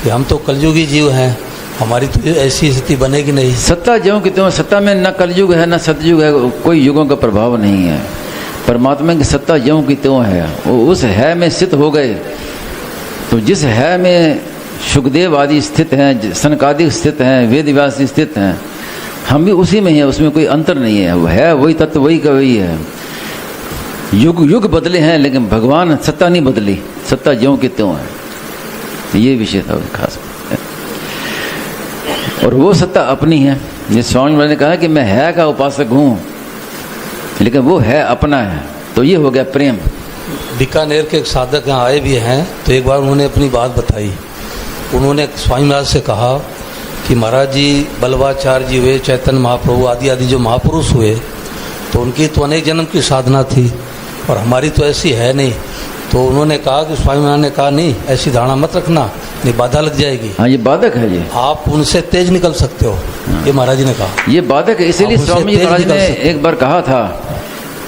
कि हम तो कलयुगी जीव हैं, हमारी तो ऐसी स्थिति बनेगी नहीं। सत्ता ज्यों की त्यों, सत्ता में न कलयुग है न सतयुग है, कोई युगों का प्रभाव नहीं है। परमात्मा की सत्ता ज्यों की त्यों है, वो उस है में स्थित हो गए। तो जिस है में सुखदेव आदि स्थित हैं, सनकादि स्थित हैं, वेद व्यास स्थित हैं, हम भी उसी में हैं, उसमें कोई अंतर नहीं है। वो है वही तत्व, वही का वही है। युग युग बदले हैं लेकिन भगवान सत्ता नहीं बदली, सत्ता ज्यों की त्यों है। ये विषय था खास। और वो सत्ता अपनी है। जिस स्वामी महाराज ने कहा कि मैं है का उपासक हूँ, लेकिन वो है अपना है, तो ये हो गया प्रेम। बीकानेर के एक साधक यहाँ आए भी हैं, तो एक बार उन्होंने अपनी बात बताई उन्होंने स्वामी महाराज से कहा कि महाराज जी बल्लभाचार्य जी हुए, चैतन्य महाप्रभु आदि आदि जो महापुरुष हुए, तो उनकी तो अनेक जन्म की साधना थी और हमारी तो ऐसी है नहीं। तो उन्होंने कहा कि स्वामी महाराज ने कहा नहीं, ऐसी धारणा मत रखना, नहीं बाधा लग जाएगी। हाँ, ये बाधक है, ये आप उनसे तेज निकल सकते हो, ये महाराज जी ने कहा। ये बाधक है। इसीलिए आप उनसे स्वामी जी तेज महाराज निकल ने सकते एक बार कहा था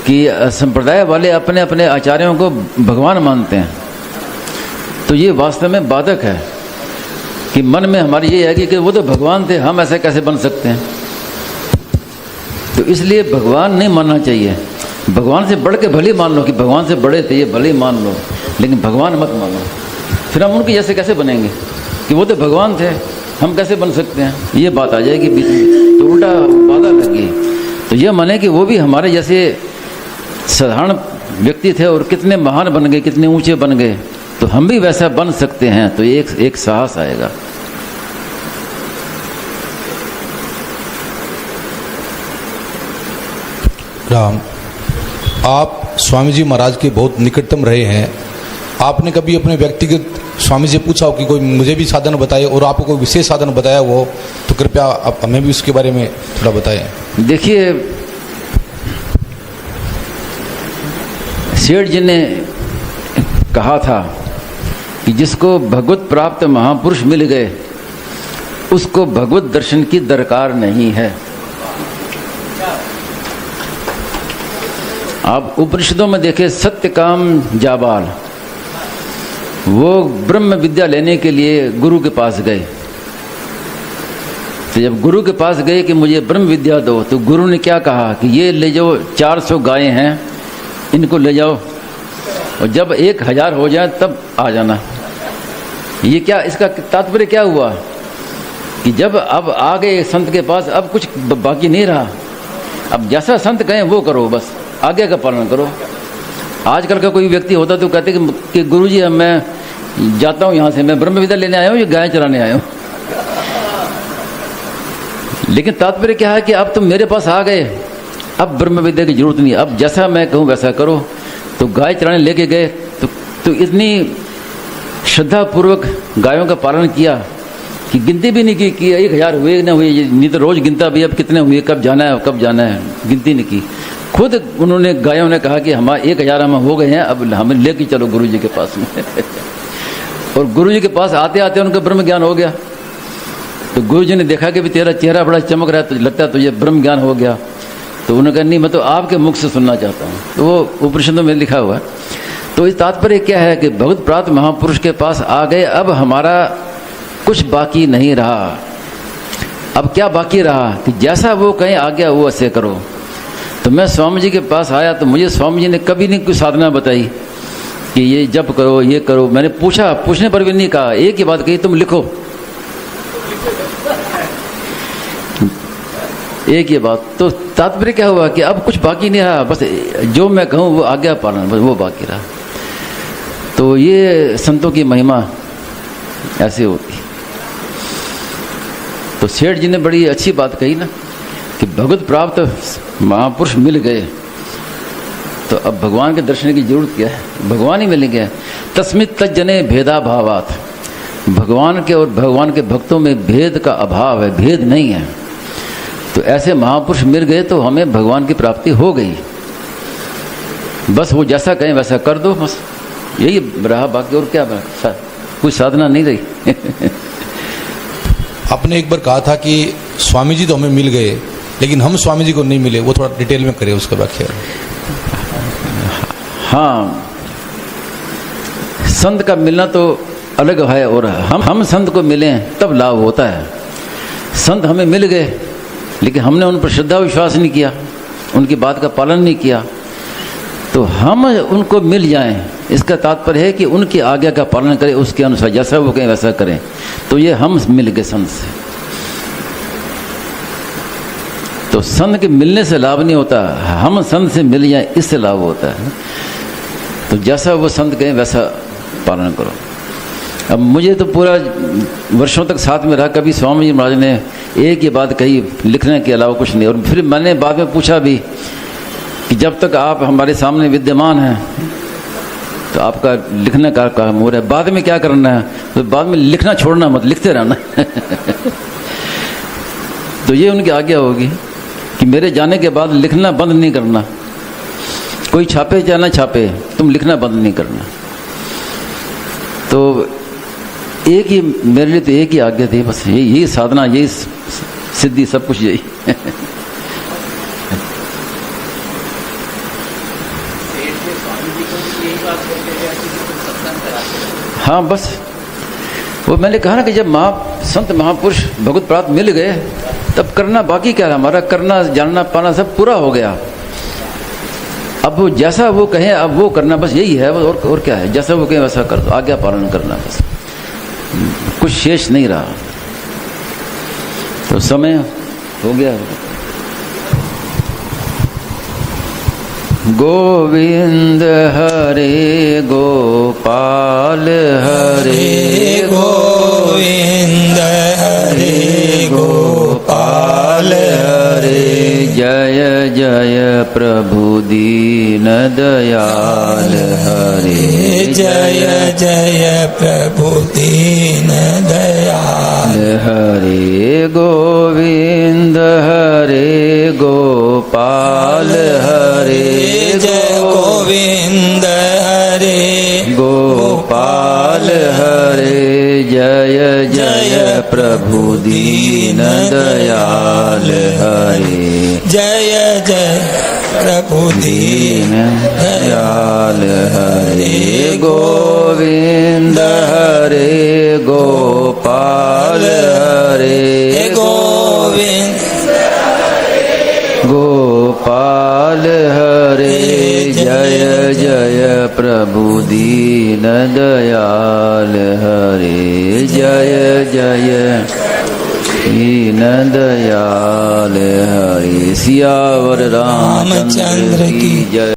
कि संप्रदाय वाले अपने अपने आचार्यों को भगवान मानते हैं, तो ये वास्तव में बाधक है कि मन में हमारी ये है कि वो तो भगवान थे, हम ऐसे कैसे बन सकते हैं। तो इसलिए भगवान नहीं मानना चाहिए। भगवान से बढ़ के भले मान लो कि भगवान से बड़े थे, ये भले मान लो, लेकिन भगवान मत मानो। फिर हम उनके जैसे कैसे बनेंगे कि वो तो भगवान थे, हम कैसे बन सकते हैं, ये बात आ जाएगी बीच में, तो उल्टा बाधा लगी। तो ये माने कि वो भी हमारे जैसे साधारण व्यक्ति थे और कितने महान बन गए, कितने ऊंचे बन गए, तो हम भी वैसा बन सकते हैं। तो एक साहस आएगा। राम, आप स्वामी जी महाराज के बहुत निकटतम रहे हैं। आपने कभी अपने व्यक्तिगत स्वामी जी से पूछा हो कि कोई मुझे भी साधन बताए, और आपको कोई विशेष साधन बताया हो तो कृपया आप हमें भी उसके बारे में थोड़ा बताएं। देखिए, सेठ जी ने कहा था कि जिसको भगवत प्राप्त महापुरुष मिल गए उसको भगवत दर्शन की दरकार नहीं है। आप उपनिषदों में देखें, सत्यकाम जाबाल वो ब्रह्म विद्या लेने के लिए गुरु के पास गए। तो जब गुरु के पास गए कि मुझे ब्रह्म विद्या दो, तो गुरु ने क्या कहा कि ये ले जाओ, 400 गायें हैं, इनको ले जाओ, और जब 1000 हो जाए तब आ जाना। ये क्या, इसका तात्पर्य क्या हुआ कि जब अब आ गए संत के पास, अब कुछ बाकी नहीं रहा, अब जैसा संत कहें वो करो, बस आज्ञा का पालन करो। आजकल का कोई व्यक्ति होता तो कहते कि गुरुजी मैं जाता हूँ यहाँ से, मैं ब्रह्म विद्या लेने आया हूँ, ये गाय चराने आया हूँ। लेकिन तात्पर्य क्या है कि अब तुम मेरे पास आ गए, अब ब्रह्म विद्या की जरूरत नहीं, अब जैसा मैं कहूँ वैसा करो। तो गाय चराने लेके गए तो इतनी श्रद्धापूर्वक गायों का पालन किया कि गिनती भी नहीं की कि 1000 हुए ना हुए, नहीं तो रोज गिनता भी अब कितने हुए, कब जाना है, गिनती नहीं की। खुद उन्होंने, गायों ने कहा कि हमारे 1000 हम हो गए हैं, अब हमें लेके चलो गुरु जी के पास में। और गुरु जी के पास आते आते उनका ब्रह्म ज्ञान हो गया। तो गुरु जी ने देखा कि भी तेरा चेहरा बड़ा चमक रहा है, तो लगता है तुझे ब्रह्म ज्ञान हो गया। तो उन्होंने कहा नहीं, मैं तो आपके मुख से सुनना चाहता हूँ। तो वो उपनिषदों में लिखा हुआ है। तो इस तात्पर्य क्या है कि भगवत प्राप्त महापुरुष के पास आ गए, अब हमारा कुछ बाकी नहीं रहा। अब क्या बाकी रहा कि जैसा वो कहें आज्ञा वो ऐसे करो। तो मैं स्वामी जी के पास आया तो मुझे स्वामी जी ने कभी नहीं कोई साधना बताई कि ये जप करो, ये करो। मैंने पूछा, पूछने पर भी नहीं कहा, एक ही बात कही, तुम लिखो, एक ही बात। तो तात्पर्य क्या हुआ कि अब कुछ बाकी नहीं रहा, बस जो मैं कहूँ वो आज्ञा पालन, बस वो बाकी रहा। तो ये संतों की महिमा ऐसे होती। तो सेठ जी ने बड़ी अच्छी बात कही ना कि भगवत प्राप्त महापुरुष मिल गए तो अब भगवान के दर्शन की जरूरत क्या है, भगवान ही मिल गया। तस्मित तज्जने भेदा भावात, भगवान के और भगवान के भक्तों में भेद का अभाव है, भेद नहीं है। तो ऐसे महापुरुष मिल गए तो हमें भगवान की प्राप्ति हो गई। बस वो जैसा कहें वैसा कर दो, बस यही रहा, बाकी और क्या रहा, कोई साधना नहीं रही। आपने एक बार कहा था कि स्वामी जी तो हमें मिल गए लेकिन हम स्वामी जी को नहीं मिले, वो थोड़ा डिटेल में करें उसका व्याख्या। हाँ, संत का मिलना तो अलग है और हम संत को मिलें तब लाभ होता है। संत हमें मिल गए लेकिन हमने उन पर श्रद्धा विश्वास नहीं किया, उनकी बात का पालन नहीं किया, तो हम उनको मिल जाएं, इसका तात्पर्य है कि उनकी आज्ञा का पालन करें, उसके अनुसार जैसा वो कहें वैसा करें। तो ये हम मिल गए संत से। तो संत के मिलने से लाभ नहीं होता, हम संत से मिल जाएं इससे लाभ होता है। तो जैसा वो संत कहें वैसा पालन करो। अब मुझे तो पूरा वर्षों तक साथ में रहा, कभी स्वामी जी महाराज ने एक ही बात कही, लिखने के अलावा कुछ नहीं। और फिर मैंने बाद में पूछा भी कि जब तक आप हमारे सामने विद्यमान हैं तो आपका लिखने का काम हो रहा है। बाद में क्या करना है, तो बाद में लिखना छोड़ना मत, लिखते रहना। तो ये उनकी आज्ञा होगी कि मेरे जाने के बाद लिखना बंद नहीं करना। कोई छापे चाहे ना छापे, तुम लिखना बंद नहीं करना। तो एक ही मेरे लिए तो एक ही आज्ञा थी बस, यही साधना, यही सिद्धि, सब कुछ यही। हाँ बस वो मैंने कहा ना कि जब संत महापुरुष भगवत प्राप्त मिल गए तब करना बाकी क्या रहा, हमारा करना जानना पाना सब पूरा हो गया। अब वो जैसा वो कहें अब वो करना, बस यही है। और क्या है, जैसा वो कहें वैसा कर दो, आज्ञा पालन करना बस, कुछ शेष नहीं रहा। तो समय हो गया। गोविंद हरे गोपाल हरे गोविंद हरे गोपाल हरे, जय जय प्रभु दीन दयाल हरे, जय जय प्रभु दीन दयाल हरे। गोविंद हरे गोपाल हरे, जय गोविंद हरे गोपाल हरे, जय जय प्रभु दीन दयाल हरे, जय जय प्रभु दीन दयाल हरे। गोविंद हरे गोपाल हरे, गोविंद गोपाल हरे, जय जय प्रभु दीन दयाल हरे, जय जय दीन दयाल हरे। सियावर रामचंद्र की जय।